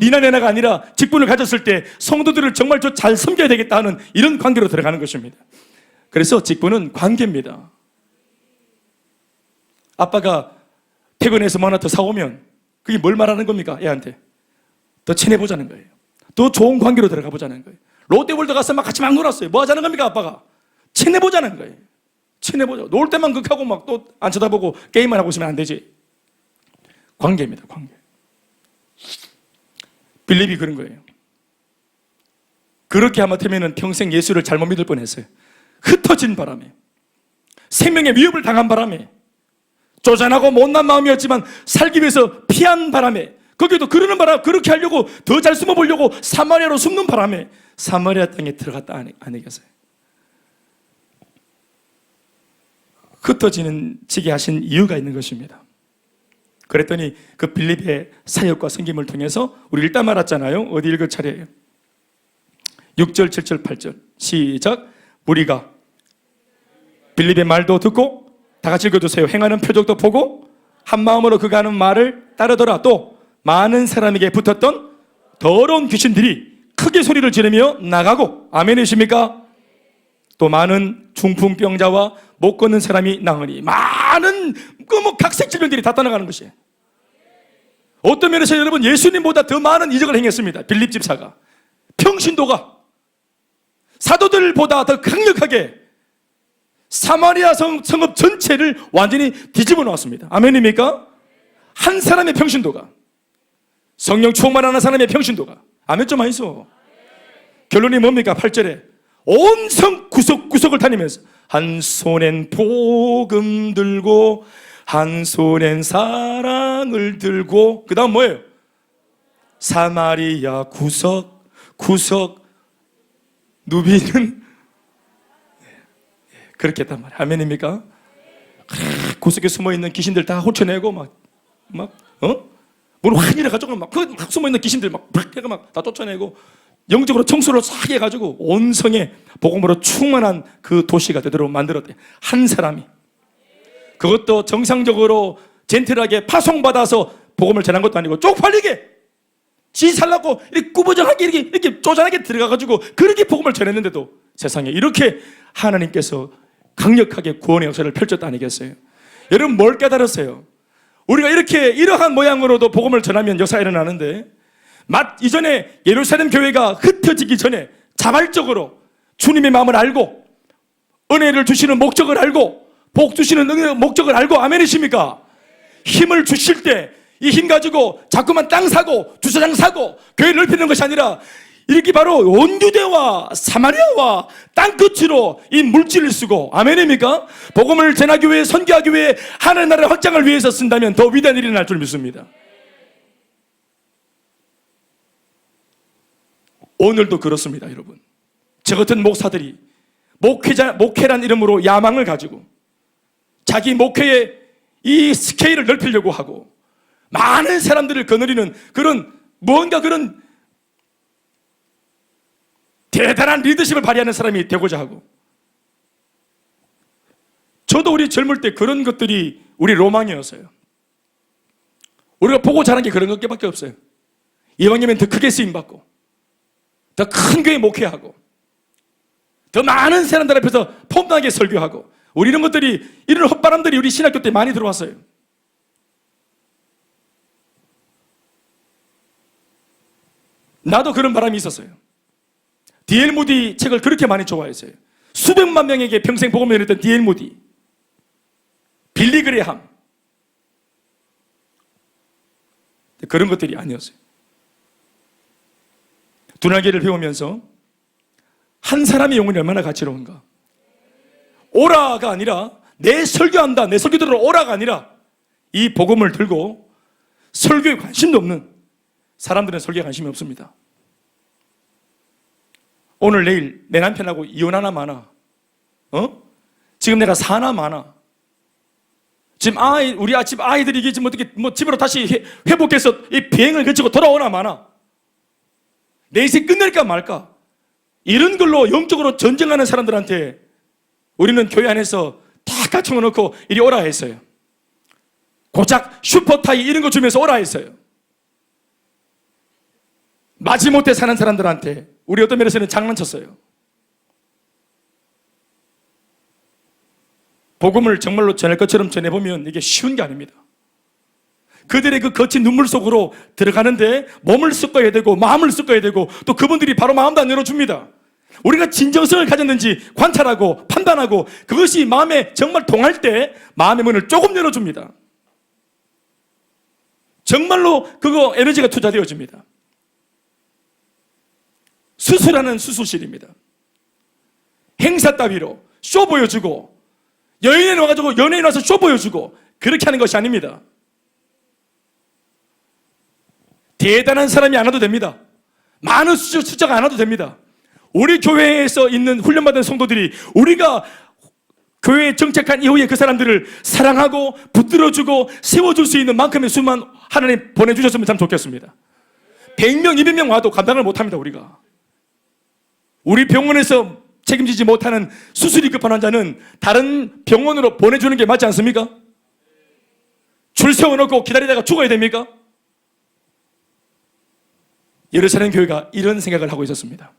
니나 내나가 아니라 직분을 가졌을 때 성도들을 정말 잘 섬겨야 되겠다 하는 이런 관계로 들어가는 것입니다. 그래서 직분은 관계입니다. 아빠가 퇴근해서 뭐 하나 더 사오면 그게 뭘 말하는 겁니까? 애한테 더 친해보자는 거예요. 더 좋은 관계로 들어가 보자는 거예요. 롯데월드 가서 막 같이 막 놀았어요. 뭐 하자는 겁니까? 아빠가 친해보자는 거예요. 친해보자. 놀 때만 극하고 막 또 안 쳐다보고 게임만 하고 있으면 안 되지. 관계입니다. 관계. 빌립이 그런 거예요. 그렇게 하마터면 평생 예수를 잘못 믿을 뻔했어요. 흩어진 바람에, 생명의 위협을 당한 바람에, 쪼잔하고 못난 마음이었지만 살기 위해서 피한 바람에, 거기도 그러는 바람, 그렇게 하려고 더 잘 숨어보려고 사마리아로 숨는 바람에 사마리아 땅에 들어갔다 안 계세요. 흩어지는 지게 하신 이유가 있는 것입니다. 그랬더니 그 빌립의 사역과 섬김을 통해서 우리 일단 말았잖아요. 어디 읽을 차례예요? 6절, 7절, 8절 시작. 우리가 빌립의 말도 듣고 다 같이 읽어주세요. 행하는 표적도 보고 한 마음으로 그가 하는 말을 따르더라. 또 많은 사람에게 붙었던 더러운 귀신들이 크게 소리를 지르며 나가고 아멘이십니까? 또 많은 중풍병자와 못 걷는 사람이 나으니 많은 각색 질병들이 다 떠나가는 것이에요. 어떤 면에서 여러분 예수님보다 더 많은 이적을 행했습니다. 빌립 집사가 평신도가 사도들보다 더 강력하게 사마리아 성읍 전체를 완전히 뒤집어 놓았습니다. 아멘입니까? 한 사람의 평신도가, 성령 충만한 사람의 평신도가, 아멘 좀 하이소. 결론이 뭡니까? 8절에 온 성 구석구석을 다니면서 한 손엔 복음 들고 한 손엔 사랑을 들고, 그 다음 뭐예요? 사마리아 구석 누비는 그렇게 했단 말이에요. 아멘입니까? 구석에 숨어있는 귀신들 다 홀쳐내고 문 확 열어가지고 막 숨어있는 귀신들 막 다 쫓아내고 영적으로 청소를 싹 해가지고 온 성에 복음으로 충만한 그 도시가 되도록 만들었대. 한 사람이. 그것도 정상적으로 젠틀하게 파송받아서 복음을 전한 것도 아니고 쪽팔리게 지 살라고 이렇게 꾸부정하게 이렇게 쪼잔하게 들어가가지고 그렇게 복음을 전했는데도 세상에 이렇게 하나님께서 강력하게 구원의 역사를 펼쳤다 아니겠어요? 여러분 뭘 깨달았어요? 우리가 이러한 모양으로도 복음을 전하면 역사가 일어나는데 이전에 예루살렘 교회가 흩어지기 전에 자발적으로 주님의 마음을 알고 은혜를 주시는 목적을 알고 복 주시는 목적을 알고 아멘이십니까? 힘을 주실 때 이 힘 가지고 자꾸만 땅 사고 주차장 사고 교회 넓히는 것이 아니라 이렇게 바로 온 유대와 사마리아와 땅끝으로 이 물질을 쓰고 아멘입니까? 복음을 전하기 위해 선교하기 위해 하나님 나라의 확장을 위해서 쓴다면 더 위대한 일이 날 줄 믿습니다. 오늘도 그렇습니다. 여러분 저 같은 목사들이 목회란 이름으로 야망을 가지고 자기 목회의 이 스케일을 넓히려고 하고 많은 사람들을 거느리는 그런 대단한 리더십을 발휘하는 사람이 되고자 하고, 저도 우리 젊을 때 그런 것들이 우리 로망이었어요. 우리가 보고 자란 게 그런 것밖에 없어요. 이왕이면 더 크게 쓰임받고 더 큰 교회 목회하고 더 많은 사람들 앞에서 폼나게 설교하고, 우리 이런 헛바람들이 우리 신학교 때 많이 들어왔어요. 나도 그런 바람이 있었어요. D.L. 무디 책을 그렇게 많이 좋아했어요. 수백만 명에게 평생 복음을 전했던 D.L. 무디. 빌리그레함, 그런 것들이 아니었어요. 두나개를 배우면서 한 사람의 영혼이 얼마나 가치로운가. 오라가 아니라 내 설교한다, 내 설교 들으러 오라가 아니라 이 복음을 들고 설교에 관심도 없는 사람들은 설교에 관심이 없습니다. 오늘 내일 내 남편하고 이혼하나 마나, 지금 내가 사나 마나, 지금 우리 집 아이들이 이게 지금 어떻게 집으로 다시 회복해서 이 비행을 거치고 돌아오나 마나, 내 인생 끝낼까 말까, 이런 걸로 영적으로 전쟁하는 사람들한테 우리는 교회 안에서 다 갖춰 놓고 이리 오라 했어요. 고작 슈퍼타이 이런 거 주면서 오라 했어요. 마지못해 사는 사람들한테 우리 어떤 면에서는 장난쳤어요. 복음을 정말로 전할 것처럼 전해보면 이게 쉬운 게 아닙니다. 그들의 그 거친 눈물 속으로 들어가는데 몸을 섞어야 되고 마음을 섞어야 되고, 또 그분들이 바로 마음도 안 열어줍니다. 우리가 진정성을 가졌는지 관찰하고 판단하고 그것이 마음에 정말 동할 때 마음의 문을 조금 열어줍니다. 정말로 그거 에너지가 투자되어집니다. 수술하는 수술실입니다. 행사 따위로 쇼 보여주고, 여인에 와가지고 연예인 와서 쇼 보여주고, 그렇게 하는 것이 아닙니다. 대단한 사람이 안 와도 됩니다. 많은 숫자가 안 와도 됩니다. 우리 교회에서 있는 훈련받은 성도들이 우리가 교회에 정착한 이후에 그 사람들을 사랑하고 붙들어주고 세워줄 수 있는 만큼의 수만 하나님 보내주셨으면 참 좋겠습니다. 100명, 200명 와도 감당을 못합니다. 우리 병원에서 책임지지 못하는 수술이 급한 환자는 다른 병원으로 보내주는 게 맞지 않습니까? 줄 세워놓고 기다리다가 죽어야 됩니까? 예루살렘 교회가 이런 생각을 하고 있었습니다.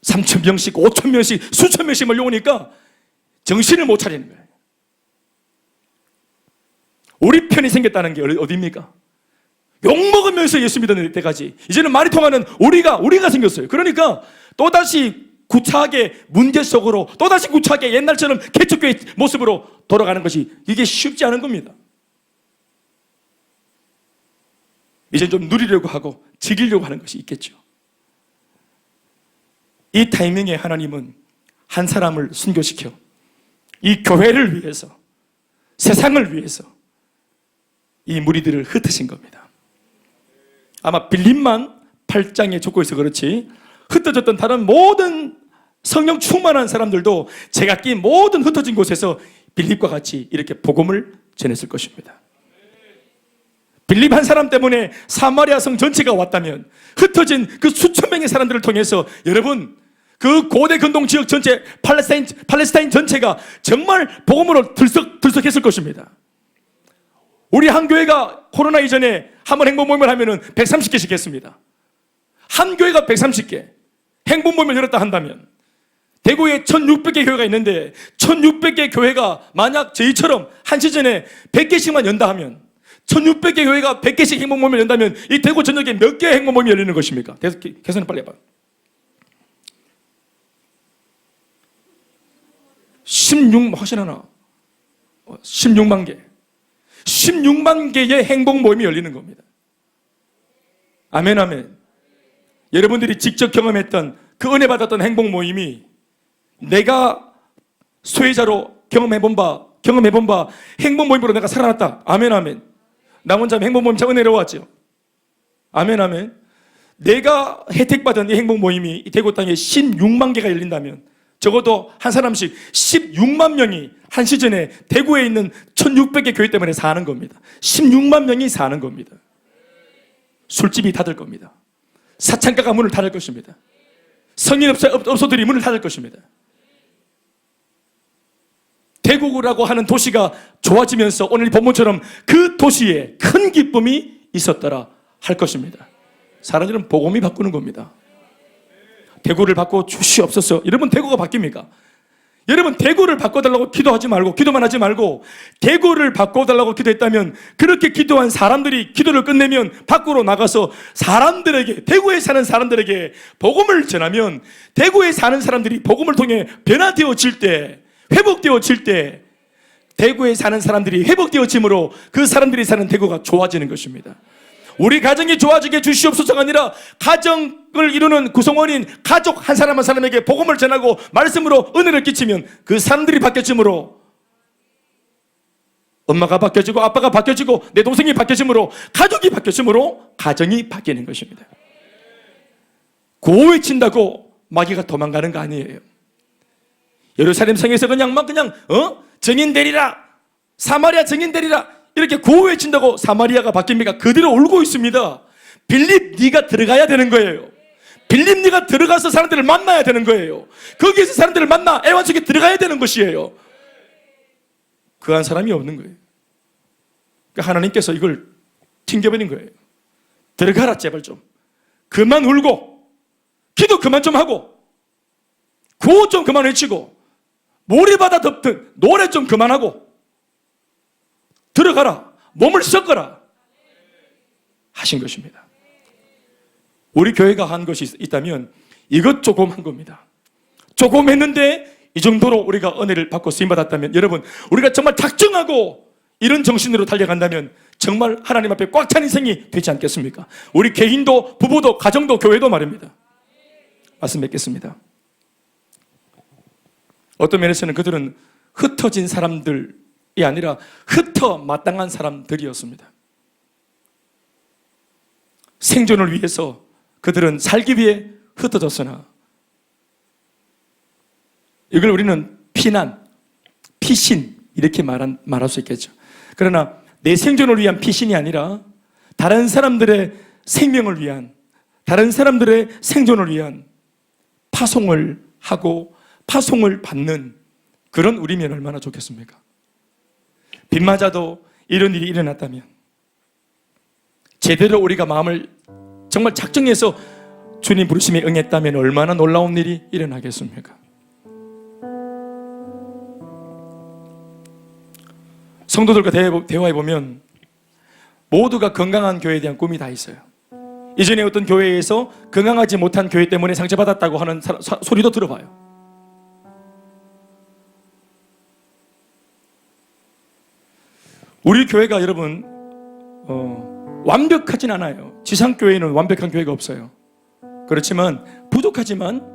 3,000명씩, 5,000명씩, 수천 명씩 몰려오니까 정신을 못 차리는 거예요. 우리 편이 생겼다는 게 어디입니까? 욕먹으면서 예수 믿었을 때까지 이제는 말이 통하는 우리가 생겼어요. 그러니까 또다시 구차하게 문제 속으로, 또다시 구차하게 옛날처럼 개척교회 모습으로 돌아가는 것이 이게 쉽지 않은 겁니다. 이제 좀 누리려고 하고 즐기려고 하는 것이 있겠죠. 이 타이밍에 하나님은 한 사람을 순교시켜 이 교회를 위해서, 세상을 위해서 이 무리들을 흩으신 겁니다. 아마 빌립만 8장에 적고 있어 그렇지, 흩어졌던 다른 모든 성령 충만한 사람들도 제가 낀 모든 흩어진 곳에서 빌립과 같이 이렇게 복음을 전했을 것입니다. 빌립 한 사람 때문에 사마리아 성 전체가 왔다면, 흩어진 그 수천 명의 사람들을 통해서 여러분 그 고대 근동 지역 전체, 팔레스타인 전체가 정말 복음으로 들썩했을 것입니다. 우리 한 교회가 코로나 이전에 한번 행복 모임을 하면은 130개씩 했습니다. 한 교회가 130개 행복 모임을 열었다 한다면, 대구에 1600개 교회가 있는데 1600개 교회가 만약 저희처럼 한 시즌에 100개씩만 연다 하면, 1600개 교회가 100개씩 행복 모임을 연다면 이 대구 전역에 몇 개의 행복 모임이 열리는 것입니까? 계산을 빨리 해봐. 16만 개. 16만 개의 행복 모임이 열리는 겁니다. 아멘, 아멘. 여러분들이 직접 경험했던 그 은혜 받았던 행복 모임이 내가 소외자로 경험해본 바 행복 모임으로 내가 살아났다. 아멘, 아멘. 나 혼자 행복 모임 참 은혜로웠죠. 아멘, 아멘. 내가 혜택받은 이 행복 모임이 이 대구 땅에 16만 개가 열린다면, 적어도 한 사람씩 16만 명이 한 시즌에 대구에 있는 1600개 교회 때문에 사는 겁니다. 16만 명이 사는 겁니다. 술집이 닫을 겁니다. 사창가가 문을 닫을 것입니다. 성인업소들이 문을 닫을 것입니다. 대구라고 하는 도시가 좋아지면서 오늘 이 본문처럼 그 도시에 큰 기쁨이 있었더라 할 것입니다. 사람들은 복음이 바꾸는 겁니다. 대구를 바꿔 주시옵소서. 여러분, 대구가 바뀝니까? 여러분, 대구를 바꿔달라고 기도하지 말고, 기도만 하지 말고, 대구를 바꿔달라고 기도했다면 그렇게 기도한 사람들이 기도를 끝내면 밖으로 나가서 사람들에게, 대구에 사는 사람들에게 복음을 전하면, 대구에 사는 사람들이 복음을 통해 변화되어질 때, 회복되어질 때 대구에 사는 사람들이 회복되어짐으로 그 사람들이 사는 대구가 좋아지는 것입니다. 우리 가정이 좋아지게 주시옵소서가 아니라 가정을 이루는 구성원인 가족 한 사람 한 사람에게 복음을 전하고 말씀으로 은혜를 끼치면 그 사람들이 바뀌어짐으로 엄마가 바뀌어지고 아빠가 바뀌어지고 내 동생이 바뀌어짐으로 가족이 바뀌어짐으로 가정이 바뀌는 것입니다. 구호 외친다고 마귀가 도망가는 거 아니에요. 예루살렘 성에서 그냥 증인 되리라, 사마리아 증인 되리라 이렇게 구호 외친다고 사마리아가 바뀝니까? 그대로 울고 있습니다. 빌립 네가 들어가야 되는 거예요. 빌립 네가 들어가서 사람들을 만나야 되는 거예요. 거기에서 사람들을 만나 애완 속에 들어가야 되는 것이에요. 그 한 사람이 없는 거예요. 그러니까 하나님께서 이걸 튕겨버린 거예요. 들어가라 제발 좀. 그만 울고 기도 그만 좀 하고 구호 좀 그만 외치고 모래바다 덮든 노래 좀 그만하고 들어가라 몸을 섞어라 하신 것입니다. 우리 교회가 한 것이 있다면 이것 조금 한 겁니다. 조금 했는데 이 정도로 우리가 은혜를 받고 쓰임받았다면 여러분 우리가 정말 작정하고 이런 정신으로 달려간다면 정말 하나님 앞에 꽉 찬 인생이 되지 않겠습니까? 우리 개인도 부부도 가정도 교회도 말입니다. 말씀 맺겠습니다. 어떤 면에서는 그들은 흩어진 사람들이 아니라 흩어 마땅한 사람들이었습니다. 생존을 위해서 그들은 살기 위해 흩어졌으나 이걸 우리는 피난, 피신 이렇게 말할 수 있겠죠. 그러나 내 생존을 위한 피신이 아니라 다른 사람들의 생명을 위한, 다른 사람들의 생존을 위한 파송을 하고 파송을 받는 그런 우리면 얼마나 좋겠습니까? 비 맞아도 이런 일이 일어났다면 제대로 우리가 마음을 정말 작정해서 주님 부르심에 응했다면 얼마나 놀라운 일이 일어나겠습니까? 성도들과 대화해보면 모두가 건강한 교회에 대한 꿈이 다 있어요. 이전에 어떤 교회에서 건강하지 못한 교회 때문에 상처받았다고 하는 소리도 들어봐요. 우리 교회가 여러분 완벽하진 않아요. 지상교회는 완벽한 교회가 없어요. 그렇지만 부족하지만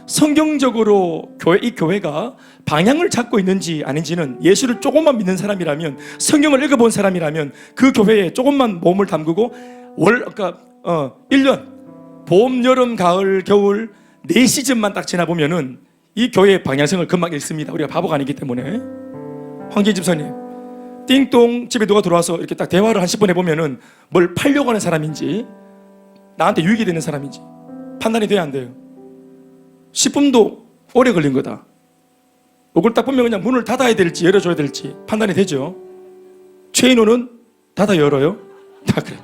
성경적으로 이 교회가 방향을 잡고 있는지 아닌지는 예수를 조금만 믿는 사람이라면 성경을 읽어본 사람이라면 그 교회에 조금만 몸을 담그고 1년 봄, 여름, 가을, 겨울 4시즌만 딱 지나보면은 이 교회의 방향성을 금방 읽습니다. 우리가 바보가 아니기 때문에. 황진 집사님 띵동 집에 누가 들어와서 이렇게 딱 대화를 한 10분 해보면은 뭘 팔려고 하는 사람인지 나한테 유익이 되는 사람인지 판단이 돼야 안 돼요. 10분도 오래 걸린 거다. 이걸 딱 보면 그냥 문을 닫아야 될지 열어줘야 될지 판단이 되죠. 최인호는 닫아 열어요? 다 그래.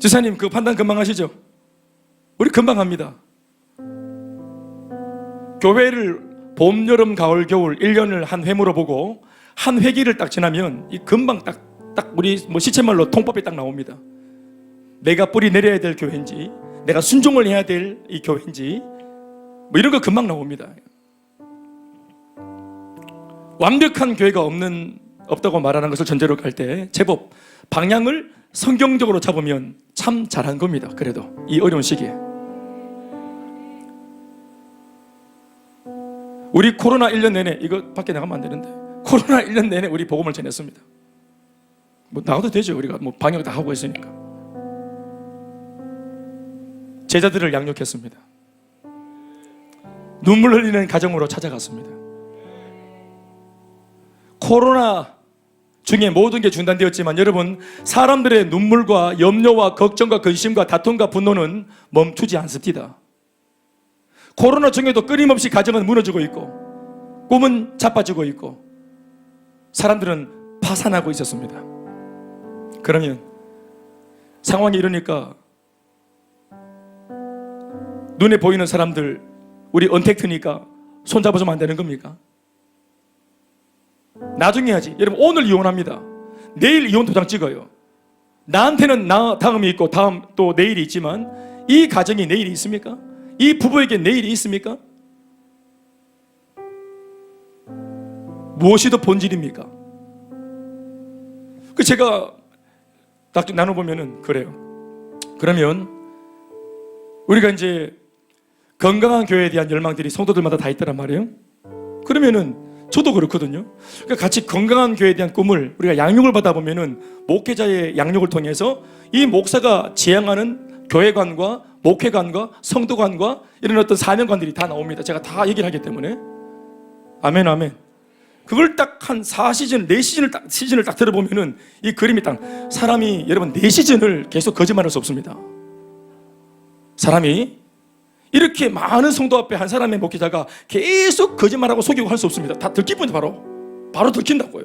지사님 그 판단 금방 하시죠? 우리 금방 합니다. 교회를 봄, 여름, 가을, 겨울 1년을 한 회무로 보고 한 회기를 딱 지나면 이 금방 딱 우리 시체말로 통법이 딱 나옵니다. 내가 뿌리 내려야 될 교회인지 내가 순종을 해야 될 이 교회인지 이런 거 금방 나옵니다. 완벽한 교회가 없다고 말하는 것을 전제로 갈 때 제법 방향을 성경적으로 잡으면 참 잘한 겁니다. 그래도 이 어려운 시기에 우리 코로나 1년 내내 이거 밖에 나가면 안 되는데 코로나 1년 내내 우리 복음을 전했습니다. 나가도 되죠. 우리가 방역 다 하고 있으니까. 제자들을 양육했습니다. 눈물 흘리는 가정으로 찾아갔습니다. 코로나 중에 모든 게 중단되었지만 여러분 사람들의 눈물과 염려와 걱정과 근심과 다툼과 분노는 멈추지 않습니다. 코로나 중에도 끊임없이 가정은 무너지고 있고 꿈은 자빠지고 있고 사람들은 파산하고 있었습니다. 그러면 상황이 이러니까 눈에 보이는 사람들 우리 언택트니까 손잡아주면 안 되는 겁니까? 나중에 하지. 여러분 오늘 이혼합니다. 내일 이혼 도장 찍어요. 나한테는 나 다음이 있고 다음 또 내일이 있지만 이 가정이 내일이 있습니까? 이 부부에게 내일이 있습니까? 무엇이 더 본질입니까? 그 제가 딱 나눠보면은 그래요. 그러면 우리가 이제 건강한 교회에 대한 열망들이 성도들마다 다 있다란 말이에요. 그러면은 저도 그렇거든요. 그러니까 같이 건강한 교회에 대한 꿈을 우리가 양육을 받아보면은 목회자의 양육을 통해서 이 목사가 지향하는 교회관과 목회관과 성도관과 이런 어떤 사명관들이 다 나옵니다. 제가 다 얘기를 하기 때문에. 아멘, 아멘. 그걸 딱 한 4시즌, 4시즌을 시즌을 딱 들어보면은 이 그림이 딱, 사람이 여러분 4시즌을 계속 거짓말할 수 없습니다. 사람이 이렇게 많은 성도 앞에 한 사람의 목회자가 계속 거짓말하고 속이고 할 수 없습니다. 다 들키면 바로 들킨다고요.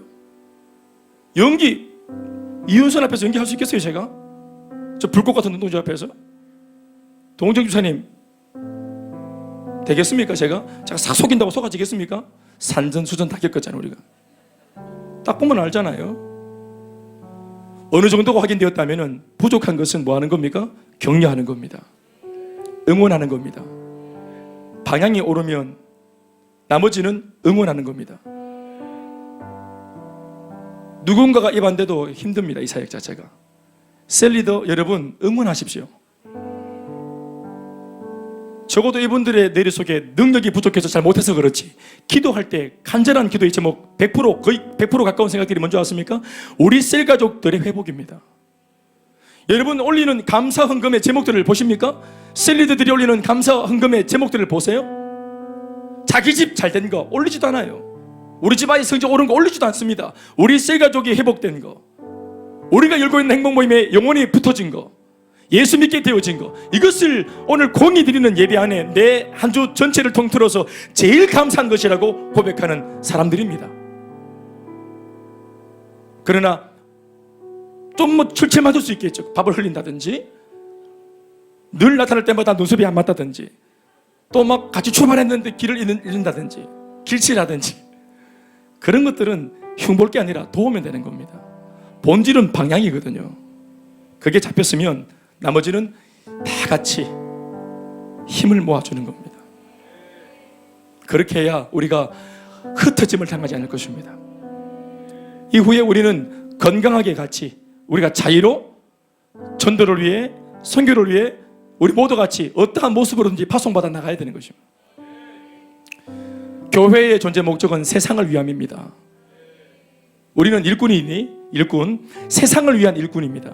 연기, 이윤선 앞에서 연기할 수 있겠어요, 제가? 저 불꽃 같은 운동주 앞에서? 동정 주사님 되겠습니까? 제가 싹 속인다고 속아지겠습니까? 산전수전 다 겪었잖아요. 우리가 딱 보면 알잖아요. 어느 정도가 확인되었다면 부족한 것은 뭐 하는 겁니까? 격려하는 겁니다. 응원하는 겁니다. 방향이 오르면 나머지는 응원하는 겁니다. 누군가가 입안돼도 힘듭니다. 이 사역 자체가. 셀리더 여러분 응원하십시오. 적어도 이분들의 내리 속에 능력이 부족해서 잘 못해서 그렇지, 기도할 때 간절한 기도의 제목 100% 거의 100% 가까운 생각들이 먼저 왔습니까? 우리 셀 가족들의 회복입니다. 여러분 올리는 감사 헌금의 제목들을 보십니까? 셀리더들이 올리는 감사 헌금의 제목들을 보세요. 자기 집 잘 된 거 올리지도 않아요. 우리 집 아이 성적 오른 거 올리지도 않습니다. 우리 셀 가족이 회복된 거, 우리가 열고 있는 행복 모임에 영혼이 붙어진 거, 예수 믿게 되어진 거, 이것을 오늘 공의 드리는 예배 안에 내 한 주 전체를 통틀어서 제일 감사한 것이라고 고백하는 사람들입니다. 그러나 좀 뭐 출체 맞을 수 있겠죠. 밥을 흘린다든지, 늘 나타날 때마다 눈썹이 안 맞다든지, 또 막 같이 출발했는데 길을 잃는다든지, 길치라든지, 그런 것들은 흉볼 게 아니라 도우면 되는 겁니다. 본질은 방향이거든요. 그게 잡혔으면 나머지는 다 같이 힘을 모아주는 겁니다. 그렇게 해야 우리가 흩어짐을 당하지 않을 것입니다. 이후에 우리는 건강하게 같이, 우리가 자유로 전도를 위해, 선교를 위해 우리 모두 같이 어떠한 모습으로든지 파송받아 나가야 되는 것입니다. 교회의 존재 목적은 세상을 위함입니다. 우리는 일꾼이니 일꾼, 세상을 위한 일꾼입니다.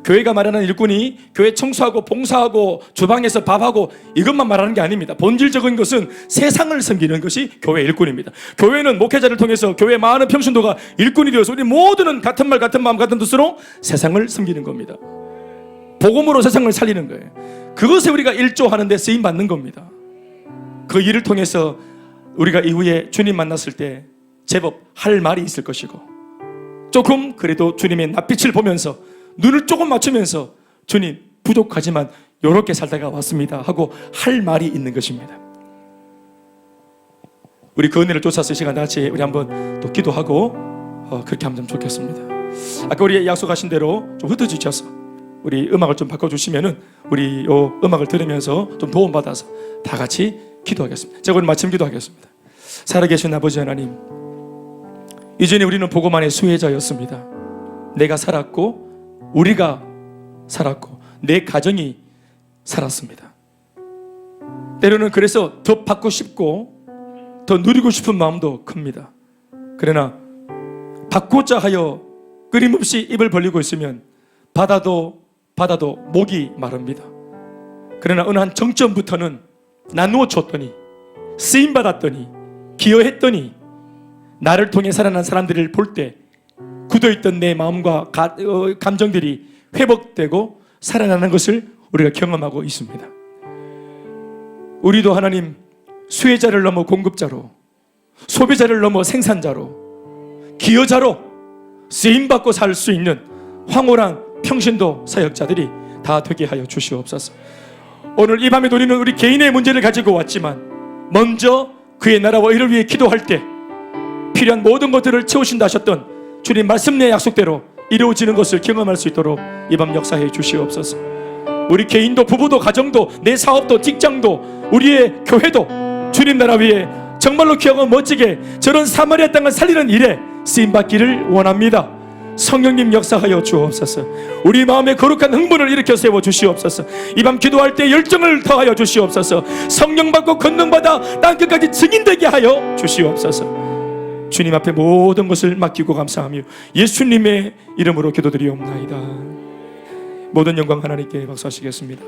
교회가 말하는 일꾼이 교회 청소하고 봉사하고 주방에서 밥하고 이것만 말하는 게 아닙니다. 본질적인 것은 세상을 섬기는 것이 교회 일꾼입니다. 교회는 목회자를 통해서 교회 많은 평신도가 일꾼이 되어서 우리 모두는 같은 말 같은 마음 같은 뜻으로 세상을 섬기는 겁니다. 복음으로 세상을 살리는 거예요. 그것에 우리가 일조하는 데 쓰임 받는 겁니다. 그 일을 통해서 우리가 이후에 주님 만났을 때 제법 할 말이 있을 것이고, 조금 그래도 주님의 낯빛을 보면서 눈을 조금 맞추면서 주님 부족하지만 이렇게 살다가 왔습니다 하고 할 말이 있는 것입니다. 우리 그 은혜를 쫓아서 이 시간 같이 우리 한번 또 기도하고 그렇게 하면 좋겠습니다. 아까 우리 약속하신 대로 좀 흩어지셔서 우리 음악을 좀 바꿔주시면은 우리 요 음악을 들으면서 좀 도움받아서 다 같이 기도하겠습니다. 제가 오늘 마침 기도하겠습니다. 살아계신 아버지 하나님, 이전에 우리는 복음 안의 수혜자였습니다. 내가 살았고 우리가 살았고 내 가정이 살았습니다. 때로는 그래서 더 받고 싶고 더 누리고 싶은 마음도 큽니다. 그러나 받고자 하여 끊임없이 입을 벌리고 있으면 받아도 목이 마릅니다. 그러나 어느 한 정점부터는 나누어 줬더니, 쓰임받았더니, 기여했더니 나를 통해 살아난 사람들을 볼 때 굳어있던 내 마음과 감정들이 회복되고 살아나는 것을 우리가 경험하고 있습니다. 우리도 하나님 수혜자를 넘어 공급자로, 소비자를 넘어 생산자로, 기여자로 쓰임받고 살 수 있는 황홀한 평신도 사역자들이 다 되게 하여 주시옵소서. 오늘 이 밤에 우리는 우리 개인의 문제를 가지고 왔지만 먼저 그의 나라와 의를 위해 기도할 때 필요한 모든 것들을 채우신다 하셨던 주님 말씀 내 약속대로 이루어지는 것을 경험할 수 있도록 이 밤 역사해 주시옵소서. 우리 개인도 부부도 가정도 내 사업도 직장도 우리의 교회도 주님 나라 위에 정말로 귀하고 멋지게 저런 사마리아 땅을 살리는 일에 쓰임받기를 원합니다. 성령님 역사하여 주옵소서. 우리 마음에 거룩한 흥분을 일으켜 세워 주시옵소서. 이 밤 기도할 때 열정을 더하여 주시옵소서. 성령 받고 권능받아 땅끝까지 증인되게 하여 주시옵소서. 주님 앞에 모든 것을 맡기고 감사하며 예수님의 이름으로 기도드리옵나이다. 모든 영광 하나님께 박수하시겠습니다.